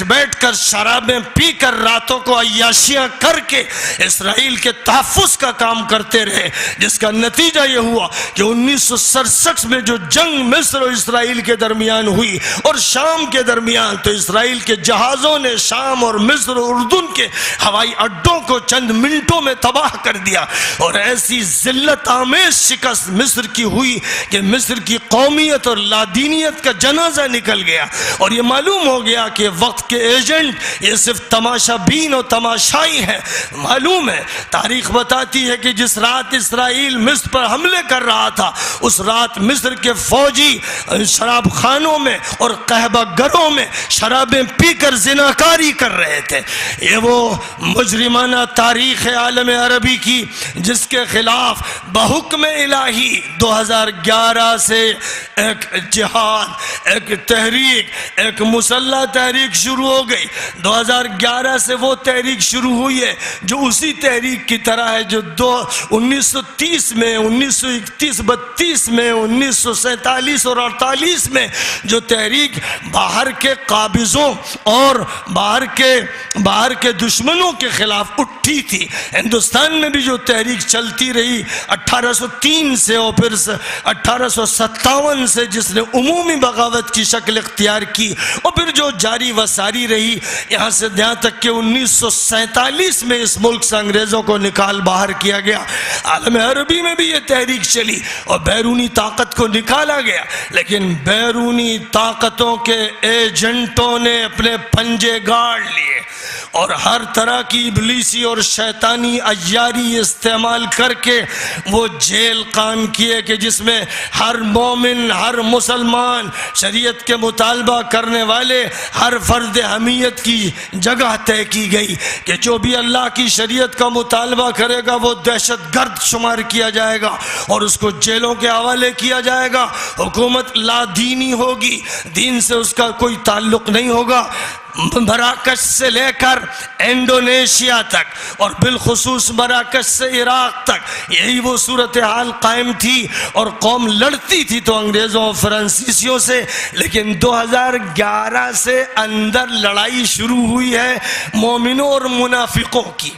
بیٹھ کر شرابیں پی کر راتوں کو عیاشیاں کر کے اسرائیل کے تحفظ کا کام کرتے رہے، جس کا نتیجہ یہ ہوا کہ 1967 میں جو جنگ مصر اور اسرائیل کے درمیان ہوئی اور شام کے درمیان، تو اسرائیل کے جہازوں نے شام اور مصر اور اردن کے ہوائی اڈوں کو چند منٹوں میں تباہ کر دیا، اور ایسی ذلت آمیز شکست مصر کی ہوئی کہ مصر کی قومیت اور لادینیت کا جنازہ نکل گیا، اور یہ معلوم ہو گیا کہ وقت کے ایجنٹ یہ صرف تماشا بین اور تماشائی ہیں۔ معلوم ہے، تاریخ بتاتی ہے کہ جس رات اسرائیل مصر پر حملے کر رہا تھا، اس رات مصر کے فوجی شراب خانوں میں اور قہبہ گروں میں شرابیں پی کر زناکاری کر رہے تھے۔ یہ وہ مجرمانہ تاریخ عالم عربی کی جس کے خلاف بحکم الہی 2011 سے ایک جہاد، ایک تحریک، ایک مسلح تحریک شروع ہو گئی۔ 2011 سے وہ تحریک شروع ہوئی ہے جو اسی تحریک کی طرح ہے جو 1930 میں، 1931-32 میں، 1947 اور 48 میں جو تحریک باہر کے قابضوں اور باہر کے دشمنوں کے خلاف اٹھی تھی۔ ہندوستان میں بھی جو تحریک چلتی رہی 1803 سے اور پھر 1857 سے، جس نے عمومی بغاوت کی شکل اختیار کی، اور پھر جو جاری و ساری رہی یہاں سے یہاں تک کہ 1947 میں اس ملک سے انگریزوں کو نکال باہر کیا گیا۔ عالم عربی میں بھی یہ تحریک چلی اور بیرونی طاقت کو نکالا گیا، لیکن بیرونی طاقتوں کے ایجنٹوں نے اپنے پنجے گاڑ لیے، اور ہر طرح کی ابلیسی اور شیطانی عیاری استعمال کر کے وہ جیل قائم کیے کہ جس میں ہر مومن، ہر مسلمان، شریعت کے مطالبہ کرنے والے ہر فرد حمیت کی جگہ طے کی گئی کہ جو بھی اللہ کی شریعت کا مطالبہ کرے گا وہ دہشت گرد شمار کیا جائے گا اور اس کو جیلوں کے حوالے کیا جائے گا۔ حکومت لا دینی ہوگی، دین سے اس کا کوئی تعلق نہیں ہوگا۔ مراکش سے لے کر انڈونیشیا تک اور بالخصوص مراکش سے عراق تک یہی وہ صورتحال قائم تھی، اور قوم لڑتی تھی تو انگریزوں اور فرانسیسیوں سے، لیکن 2011 سے اندر لڑائی شروع ہوئی ہے مومنوں اور منافقوں کی۔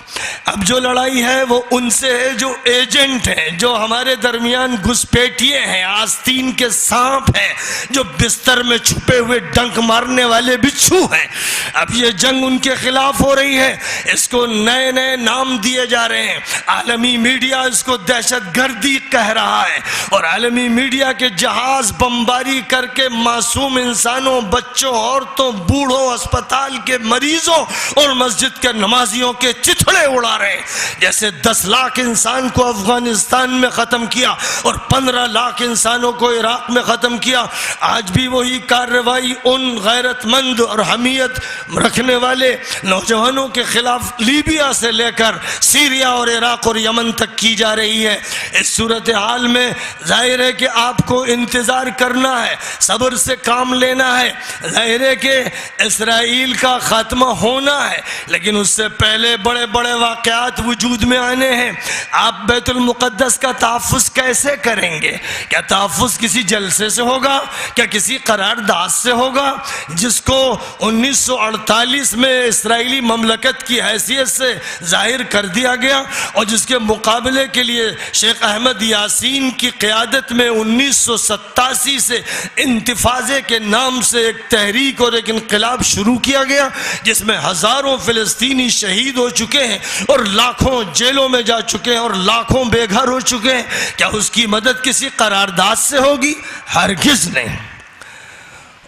اب جو لڑائی ہے وہ ان سے ہے جو ایجنٹ ہیں، جو ہمارے درمیان گھسپیٹیے ہیں، آستین کے سانپ ہیں، جو بستر میں چھپے ہوئے ڈنک مارنے والے بچھو ہیں۔ اب یہ جنگ ان کے خلاف ہو رہی ہے، اس کو نئے نئے نام دیے جا رہے ہیں۔ عالمی میڈیا اس کو دہشت گردی کہہ رہا ہے، اور عالمی میڈیا کے جہاز بمباری کر کے معصوم انسانوں، بچوں، عورتوں، بوڑھوں، اسپتال کے مریضوں اور مسجد کے نمازیوں کے چتھڑے اڑا رہے ہیں۔ جیسے 10 لاکھ انسان کو افغانستان میں ختم کیا اور 15 لاکھ انسانوں کو عراق میں ختم کیا، آج بھی وہی کارروائی ان غیرت مند اور حمیت رکھنے والے نوجوانوں کے خلاف لیبیا سے لے کر سیریا اور عراق اور یمن تک کی جا رہی ہے۔ اس صورتحال میں ظاہر ہے کہ آپ کو انتظار کرنا ہے، صبر سے کام لینا ہے۔ ظاہر ہے کہ اسرائیل کا خاتمہ ہونا ہے، لیکن اس سے پہلے بڑے بڑے واقعات وجود میں آنے ہیں۔ آپ بیت المقدس کا تحفظ کیسے کریں گے؟ کیا تحفظ کسی جلسے سے ہوگا؟ کیا کسی قرارداد سے ہوگا جس کو 1948 میں اسرائیلی مملکت کی حیثیت سے ظاہر کر دیا گیا، اور جس کے مقابلے کے لیے شیخ احمد یاسین کی قیادت میں 1987 سے انتفاضے کے نام سے ایک تحریک اور ایک انقلاب شروع کیا گیا، جس میں ہزاروں فلسطینی شہید ہو چکے ہیں اور لاکھوں جیلوں میں جا چکے ہیں اور لاکھوں بے گھر ہو چکے ہیں؟ کیا اس کی مدد کسی قرارداد سے ہوگی؟ ہرگز نہیں۔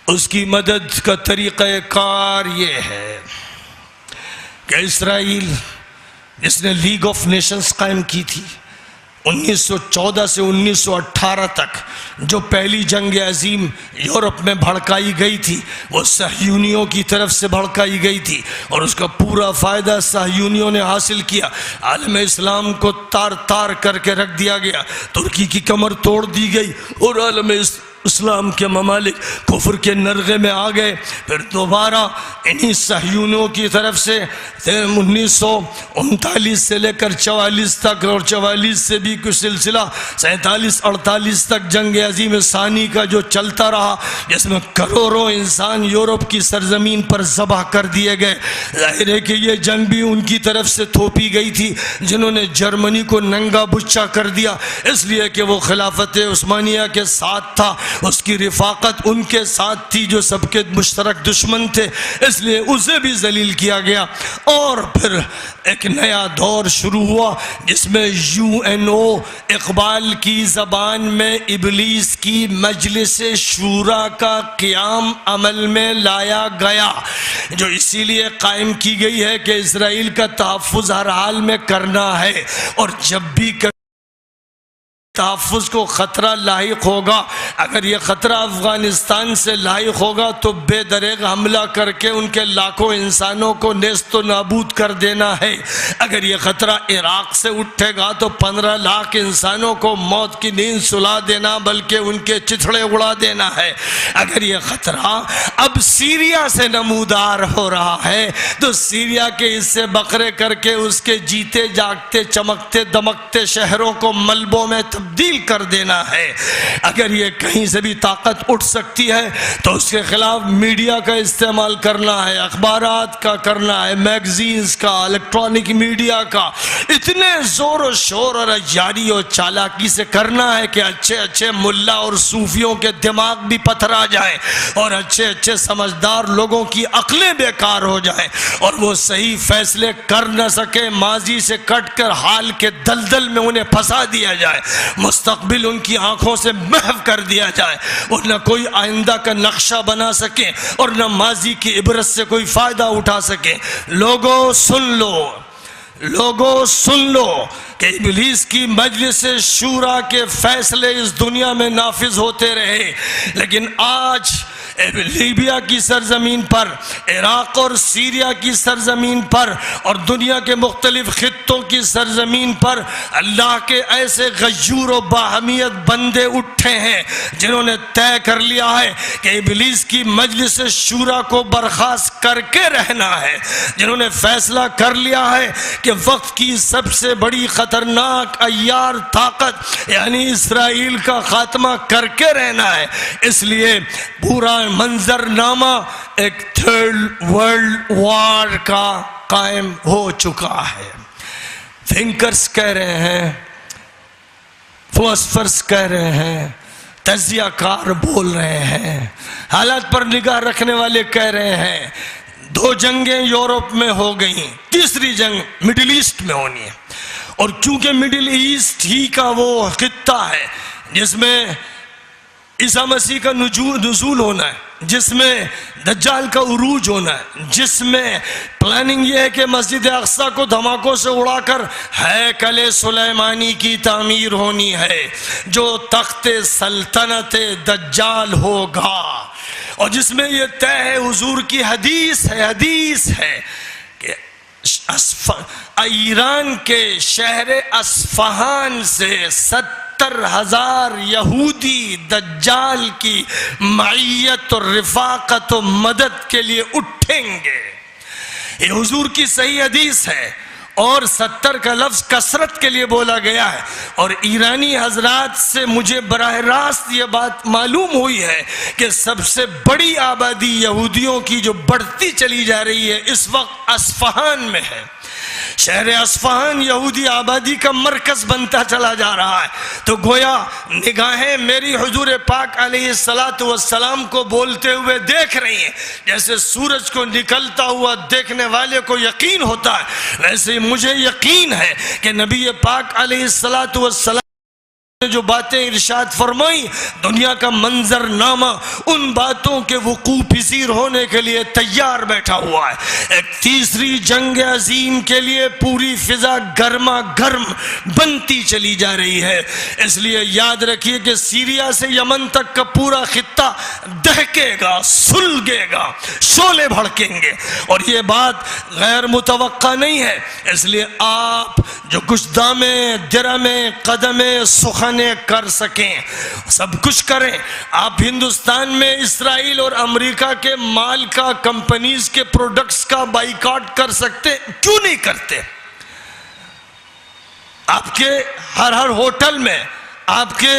اس کی مدد کا طریقہ کار یہ ہے کہ اسرائیل جس نے لیگ آف نیشنز قائم کی تھی 1914 سے 1918 تک، جو پہلی جنگ عظیم یورپ میں بھڑکائی گئی تھی وہ صہیونیوں کی طرف سے بھڑکائی گئی تھی، اور اس کا پورا فائدہ صہیونیوں نے حاصل کیا۔ عالم اسلام کو تار تار کر کے رکھ دیا گیا، ترکی کی کمر توڑ دی گئی اور عالم اسلام کے ممالک کفر کے نرغے میں آ گئے۔ پھر دوبارہ انہی صہیونیوں کی طرف سے 1939 سے لے کر 44 تک، اور 44 سے بھی کچھ سلسلہ 47-48 تک جنگ عظیم ثانی کا جو چلتا رہا، جس میں کروڑوں انسان یورپ کی سرزمین پر ذبح کر دیے گئے۔ ظاہر ہے کہ یہ جنگ بھی ان کی طرف سے تھوپی گئی تھی جنہوں نے جرمنی کو ننگا بچا کر دیا، اس لیے کہ وہ خلافت عثمانیہ کے ساتھ تھا، اس کی رفاقت ان کے ساتھ تھی جو سب کے مشترک دشمن تھے، اس لیے اسے بھی ذلیل کیا گیا۔ اور پھر ایک نیا دور شروع ہوا جس میں UNO اقبال کی زبان میں ابلیس کی مجلس شورا کا قیام عمل میں لایا گیا، جو اسی لیے قائم کی گئی ہے کہ اسرائیل کا تحفظ ہر حال میں کرنا ہے، اور جب بھی تحفظ کو خطرہ لاحق ہوگا، اگر یہ خطرہ افغانستان سے لاحق ہوگا تو بے دریغ حملہ کر کے ان کے لاکھوں انسانوں کو نیست و نابود کر دینا ہے۔ اگر یہ خطرہ عراق سے اٹھے گا تو 15 لاکھ انسانوں کو موت کی نیند سلا دینا بلکہ ان کے چتھڑے اڑا دینا ہے۔ اگر یہ خطرہ اب سیریا سے نمودار ہو رہا ہے تو سیریا کے حصے بکرے کر کے اس کے جیتے جاگتے چمکتے دمکتے شہروں کو ملبوں میں تبدیل کر دینا ہے۔ اگر یہ کہیں سے بھی طاقت اٹھ سکتی ہے تو اس کے خلاف میڈیا کا استعمال کرنا ہے، اخبارات کا کرنا ہے، میگزینز کا، الیکٹرانک میڈیا کا، اتنے زور و شور اور عیاری اور چالاکی سے کرنا ہے کہ اچھے اچھے ملا اور صوفیوں کے دماغ بھی پتھرا جائیں اور اچھے اچھے سمجھدار لوگوں کی عقلیں بیکار ہو جائیں اور وہ صحیح فیصلے کر نہ سکے، ماضی سے کٹ کر حال کے دلدل میں انہیں پھنسا دیا جائے۔ مستقبل ان کی آنکھوں سے محو کر دیا جائے، وہ نہ کوئی آئندہ کا نقشہ بنا سکیں اور نہ ماضی کی عبرت سے کوئی فائدہ اٹھا سکیں۔ لوگوں سن لو کہ ابلیس کی مجلس شورا کے فیصلے اس دنیا میں نافذ ہوتے رہے، لیکن آج لیبیا کی سرزمین پر، عراق اور سیریا کی سرزمین پر اور دنیا کے مختلف خطوں کی سرزمین پر اللہ کے ایسے غیور و باہمیت بندے اٹھے ہیں جنہوں نے طے کر لیا ہے کہ ابلیس کی مجلس شورا کو برخاست کر کے رہنا ہے، جنہوں نے فیصلہ کر لیا ہے کہ وقت کی سب سے بڑی خطرناک عیار طاقت یعنی اسرائیل کا خاتمہ کر کے رہنا ہے۔ اس لیے پورا منظر نامہ ایک تھرڈ ورلڈ وار کا قائم ہو چکا ہے۔ تھنکرز کہہ رہے ہیں، فلاسفرز کہہ رہے ہیں، تجزیہ کار بول رہے ہیں، حالات پر نگاہ رکھنے والے کہہ رہے ہیں 2 جنگیں یورپ میں ہو گئیں، تیسری جنگ مڈل ایسٹ میں ہونی ہے، اور چونکہ مڈل ایسٹ ہی کا وہ خطہ ہے جس میں عیسیٰ مسیح کا نزول ہونا ہے، جس میں دجال کا عروج ہونا ہے، جس میں پلاننگ یہ ہے کہ مسجد اقصی کو دھماکوں سے اڑا کر ہیکل سلیمانی کی تعمیر ہونی ہے جو تخت سلطنت دجال ہوگا، اور جس میں یہ طے ہے، حضور کی حدیث ہے کہ ایران کے شہر اصفہان سے 70,000 یہودی دجال کی معیت اور رفاقت و مدد کے لیے اٹھیں گے۔ یہ حضور کی صحیح حدیث ہے، اور 70 کا لفظ کثرت کے لیے بولا گیا ہے، اور ایرانی حضرات سے مجھے براہ راست یہ بات معلوم ہوئی ہے کہ سب سے بڑی آبادی یہودیوں کی جو بڑھتی چلی جا رہی ہے اس وقت اصفہان میں ہے۔ شہر اصفہان یہودی آبادی کا مرکز بنتا چلا جا رہا ہے، تو گویا نگاہیں میری حضور پاک علیہ السلام کو بولتے ہوئے دیکھ رہی ہیں۔ جیسے سورج کو نکلتا ہوا دیکھنے والے کو یقین ہوتا ہے، ویسے مجھے یقین ہے کہ نبی پاک علیہ السلام جو باتیں ارشاد فرمائی، دنیا کا منظر نامہ ان باتوں کے وقوع پذیر ہونے کے لیے تیار بیٹھا ہوا ہے۔ ایک تیسری جنگ عظیم کے لیے پوری فضا گرما گرم بنتی چلی جا رہی ہے۔ اس لیے یاد رکھیے کہ سیریا سے یمن تک کا پورا خطہ دہکے گا، سلگے گا، شعلے بھڑکیں گے، اور یہ بات غیر متوقع نہیں ہے۔ اس لیے آپ جو کچھ دامیں درمیں قدمیں سخن کر سکیں سب کچھ کریں۔ آپ ہندوستان میں اسرائیل اور امریکہ کے مال کا، کمپنیز کے پروڈکٹس کا بائیکاٹ کر سکتے، کیوں نہیں کرتے؟ آپ کے ہر ہوٹل میں، آپ کے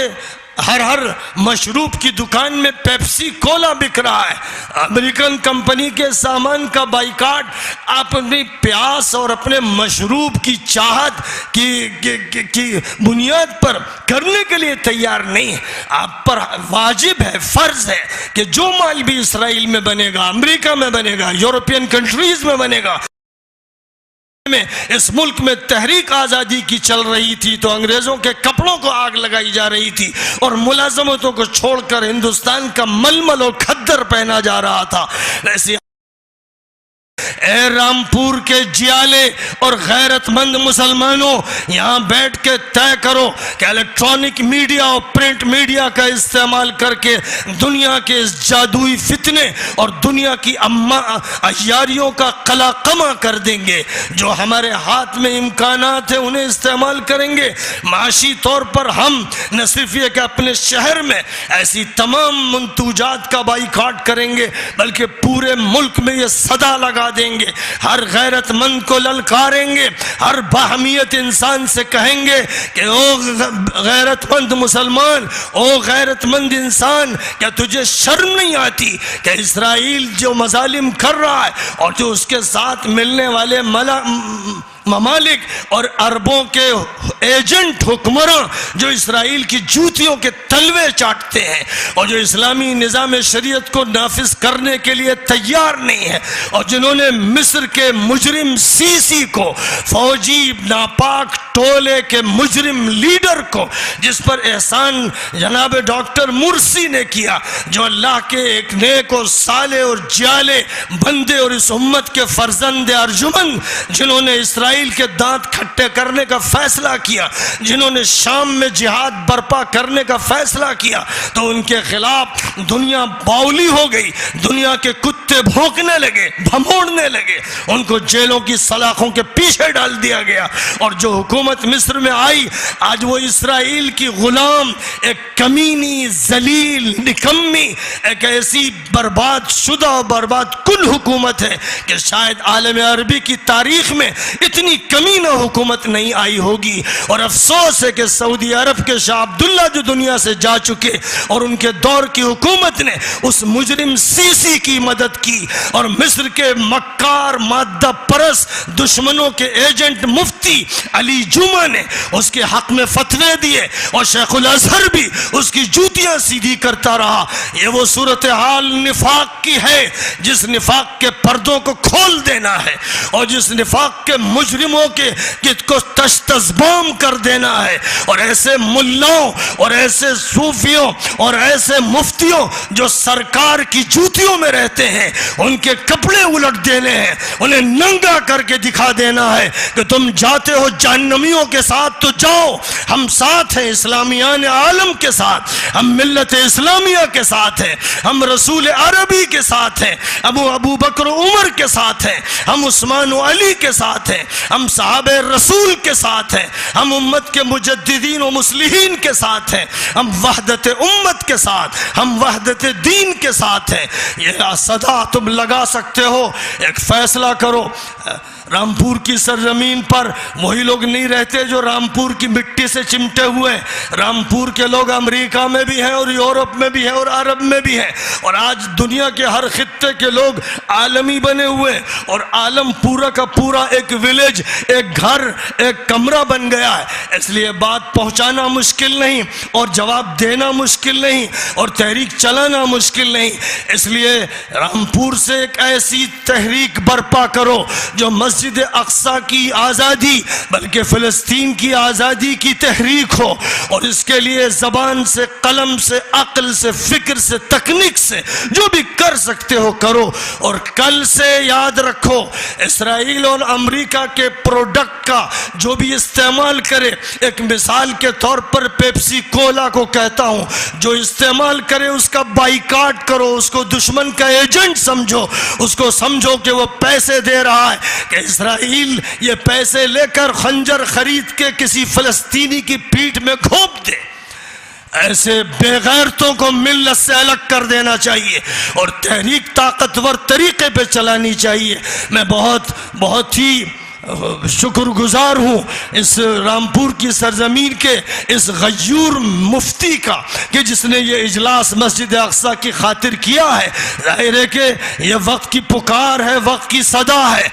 ہر مشروب کی دکان میں پیپسی کولا بک رہا ہے۔ امریکن کمپنی کے سامان کا بائیکاٹ آپ اپنی پیاس اور اپنے مشروب کی چاہت کی بنیاد پر کرنے کے لیے تیار نہیں۔ آپ پر واجب ہے، فرض ہے کہ جو مال بھی اسرائیل میں بنے گا، امریکہ میں بنے گا، یورپین کنٹریز میں بنے گا، اس ملک میں تحریک آزادی کی چل رہی تھی تو انگریزوں کے کپڑوں کو آگ لگائی جا رہی تھی اور ملازمتوں کو چھوڑ کر ہندوستان کا ململ اور کھدر پہنا جا رہا تھا۔ ویسے اے رامپور کے جیالے اور غیرت مند مسلمانوں، یہاں بیٹھ کے طے کرو کہ الیکٹرانک میڈیا اور پرنٹ میڈیا کا استعمال کر کے دنیا کے اس جادوئی فتنے اور دنیا کی عیاریوں کا قلاقمہ کر دیں گے۔ جو ہمارے ہاتھ میں امکانات ہیں انہیں استعمال کریں گے۔ معاشی طور پر ہم نہ صرف یہ کہ اپنے شہر میں ایسی تمام منتوجات کا بائیکاٹ کریں گے بلکہ پورے ملک میں یہ صدا لگا دیں گے، ہر غیرت مند کو للکاریں گے، ہر باہمیت انسان سے کہیں گے کہ او غیرت مند مسلمان، او غیرت مند انسان، کیا تجھے شرم نہیں آتی کہ اسرائیل جو مظالم کر رہا ہے اور جو اس کے ساتھ ملنے والے ممالک اور عربوں کے ایجنٹ حکمراں جو اسرائیل کی جوتیوں کے تلوے چاٹتے ہیں اور جو اسلامی نظام شریعت کو نافذ کرنے کے لیے تیار نہیں ہے، اور جنہوں نے مصر کے مجرم سیسی کو، فوجی ناپاک ٹولے کے مجرم لیڈر کو، جس پر احسان جناب ڈاکٹر مرسی نے کیا، جو اللہ کے ایک نیک اور صالح اور جالے بندے اور اس امت کے فرزند ارجمند، جنہوں نے اسرائیل کے دانت کھٹے کرنے کا فیصلہ کیا، جنہوں نے شام میں جہاد برپا کرنے کا فیصلہ کیا، تو ان کے خلاف دنیا باولی ہو گئی، دنیا کے کتے بھونکنے لگے، بھموڑنے لگے، ان کو جیلوں کی سلاخوں کے پیچھے ڈال دیا گیا۔ اور جو حکومت مصر میں آئی، آج وہ اسرائیل کی غلام، ایک کمینی ذلیل نکمی، ایک ایسی برباد شدہ اور برباد کن حکومت ہے کہ شاید عالم عربی کی تاریخ میں اتنی کمینہ حکومت نہیں آئی ہوگی۔ اور افسوس ہے کہ سعودی عرب کے شاہ عبداللہ جو دنیا سے جا چکے اور ان کے دور کی حکومت نے اس مجرم سیسی کی مدد کی، اور مصر کے مکار مادہ پرست دشمنوں کے ایجنٹ مفتی علی جمعہ نے اس کے حق میں فتوے دیے، اور شیخ الازہر بھی اس کی جوتیاں سیدھی کرتا رہا۔ یہ وہ صورتحال نفاق کی ہے جس نفاق کے پردوں کو کھول دینا ہے، اور جس نفاق کے مجرموں کے کو تشتزبام کر دینا ہے، اور ایسے ملاؤں اور ایسے صوفیوں اور ایسے مفتیوں جو سرکار کی جوتیوں میں رہتے ہیں، ان کے کپڑے الٹ دینے ہیں، انہیں ننگا کر کے دکھا دینا ہے کہ تم جاتے ہو جہنمیوں کے ساتھ تو جاؤ، ہم ساتھ ہیں اسلامیان عالم کے ساتھ، ہم ملت اسلامیہ کے ساتھ ہیں، ہم رسول عربی کے ساتھ ہیں، ابو بکر و عمر کے ساتھ ہیں، ہم عثمان و علی کے ساتھ ہیں، ہم صحابہ رسول کے ساتھ ہیں، ہم امت کے مجددین و مصلحین کے ساتھ ہیں، ہم وحدت امت کے ساتھ، ہم وحدت دین کے ساتھ ہیں۔ یہ صدا تم لگا سکتے ہو، ایک فیصلہ کرو۔ رامپور کی سرزمین پر وہی لوگ نہیں رہتے جو رامپور کی مٹی سے چمٹے ہوئے ہیں۔ رامپور کے لوگ امریکہ میں بھی ہیں اور یورپ میں بھی ہیں اور عرب میں بھی ہیں، اور آج دنیا کے ہر خطے کے لوگ عالمی بنے ہوئے ہیں، اور عالم پورا کا پورا ایک ولیج، ایک گھر، ایک کمرہ بن گیا ہے۔ اس لیے بات پہنچانا مشکل نہیں، اور جواب دینا مشکل نہیں، اور تحریک چلانا مشکل نہیں۔ اس لیے رامپور سے ایک ایسی تحریک برپا کرو جو مسجد اقصیٰ کی آزادی بلکہ فلسطین کی آزادی کی تحریک ہو، اور اس کے لیے زبان سے، قلم سے، عقل سے، فکر سے، تکنیک سے جو بھی کر سکتے ہو کرو۔ اور کل سے یاد رکھو، اسرائیل اور امریکہ کے پروڈکٹ کا جو بھی استعمال کرے، ایک مثال کے طور پر پیپسی کولا کو کہتا ہوں، جو استعمال کرے اس کا بائیکاٹ کرو، اس کو دشمن کا ایجنٹ سمجھو، اس کو سمجھو کہ وہ پیسے دے رہا ہے کہ اسرائیل یہ پیسے لے کر خنجر خرید کے کسی فلسطینی کی پیٹھ میں گھونپ دے۔ ایسے بے غیرتوں کو ملت سے الگ کر دینا چاہیے، اور تحریک طاقتور طریقے پہ چلانی چاہیے۔ میں بہت ہی شکر گزار ہوں اس رامپور کی سرزمین کے اس غیور مفتی کا کہ جس نے یہ اجلاس مسجد اقصیٰ کی خاطر کیا ہے۔ ظاہر ہے کہ یہ وقت کی پکار ہے، وقت کی صدا ہے،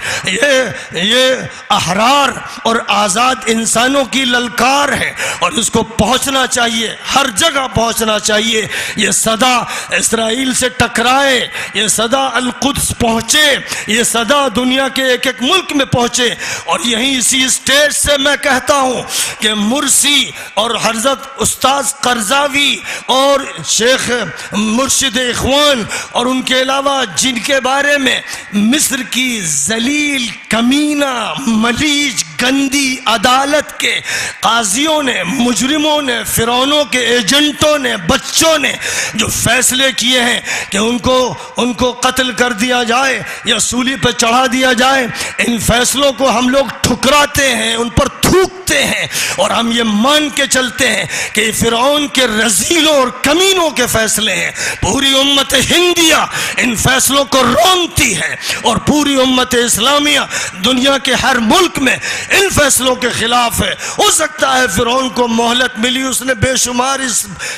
یہ احرار اور آزاد انسانوں کی للکار ہے، اور اس کو پہنچنا چاہیے، ہر جگہ پہنچنا چاہیے۔ یہ صدا اسرائیل سے ٹکرائے، یہ صدا القدس پہنچے، یہ صدا دنیا کے ایک ایک ملک میں پہنچے۔ اور یہیں اسی اسٹیج سے میں کہتا ہوں کہ مرسی اور حضرت استاذ قرضاوی اور شیخ مرشد اخوان اور ان کے علاوہ جن کے بارے میں مصر کی ذلیل، کمینہ، ملیج، گندی عدالت کے قاضیوں نے، مجرموں نے، فرعونوں کے ایجنٹوں نے، بچوں نے جو فیصلے کیے ہیں کہ ان کو قتل کر دیا جائے یا سولی پہ چڑھا دیا جائے، ان فیصلوں کو ہم لوگ ٹھکراتے ہیں، ان پر تھوکتے ہیں، اور ہم یہ مان کے چلتے ہیں کہ فرعون کے رذیلوں اور کمینوں کے فیصلے ہیں۔ پوری امت ہندیہ ان فیصلوں کو رونتی ہے، اور پوری امت اسلامیہ دنیا کے ہر ملک میں ان فیصلوں کے خلاف ہے۔ ہو سکتا ہے فرعون کو مہلت ملی، اس نے بے شمار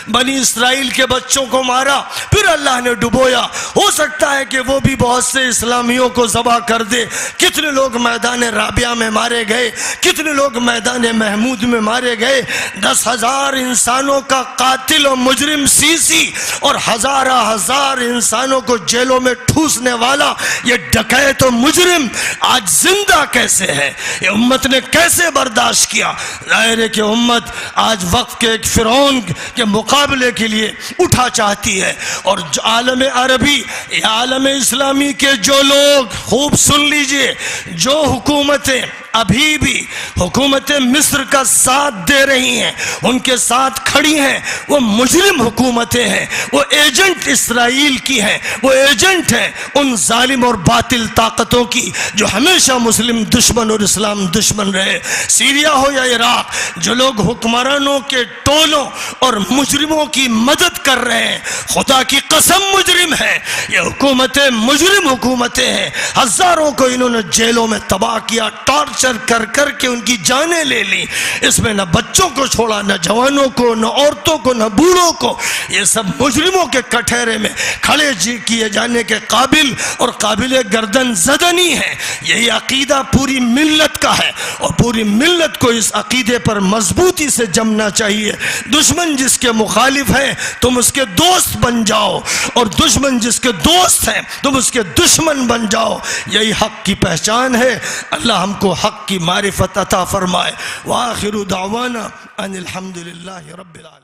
بنی اسرائیل کے بچوں کو مارا، پھر اللہ نے ڈبویا۔ ہو سکتا ہے کہ وہ بھی بہت سے اسلامیوں کو ذبح کر دے۔ کتنے لوگ میدان رابعہ میں مارے گئے، کتنے لوگ میدان محمود میں مارے گئے۔ 10,000 انسانوں کا قاتل و مجرم سیسی اور ہزار انسانوں کو جیلوں میں ٹھوسنے والا یہ ڈکیت و مجرم آج زندہ کیسے ہے؟ یہ امت نے کیسے برداشت کیا؟ ظاہر ہے کہ امت آج وقت کے ایک فرعون کے مقابلے کے لیے اٹھا چاہتی ہے۔ اور عالم عربی یا عالم اسلامی کے جو لوگ، خوب سن لیجئے، جو حکومتیں ابھی بھی حکومت مصر کا ساتھ دے رہی ہیں، ان کے ساتھ کھڑی ہیں، وہ مجرم حکومتیں ہیں، وہ ایجنٹ اسرائیل کی ہیں، وہ ایجنٹ ہیں ان ظالم اور باطل طاقتوں کی جو ہمیشہ مسلم دشمن اور اسلام دشمن رہے۔ سیریا ہو یا عراق، جو لوگ حکمرانوں کے ٹولوں اور مجرموں کی مدد کر رہے ہیں، خدا کی قسم مجرم ہیں، یہ حکومتیں مجرم حکومتیں ہیں۔ ہزاروں کو انہوں نے جیلوں میں تباہ کیا، ٹارچر کر کے ان کی جانیں لے لی۔ اس میں نہ بچوں کو چھوڑا، نہ جوانوں کو، نہ عورتوں کو، نہ بوڑھوں کو۔ یہ سب مجرموں کے کٹہرے میں کھڑے کیے جانے کے قابل اور قابل گردن زدنی ہے۔ یہی عقیدہ پوری ملت کا ہے، اور پوری ملت کو اس عقیدے پر مضبوطی سے جمنا چاہیے۔ دشمن جس کے مخالف ہیں تم اس کے دوست بن جاؤ، اور دشمن جس کے دوست ہیں تم اس کے دشمن بن جاؤ۔ یہی حق کی پہچان ہے۔ اللہ ہم کو حق کی معرفت عطا فرمائے۔ وآخر دعوانا ان الحمدللہ رب العالمین۔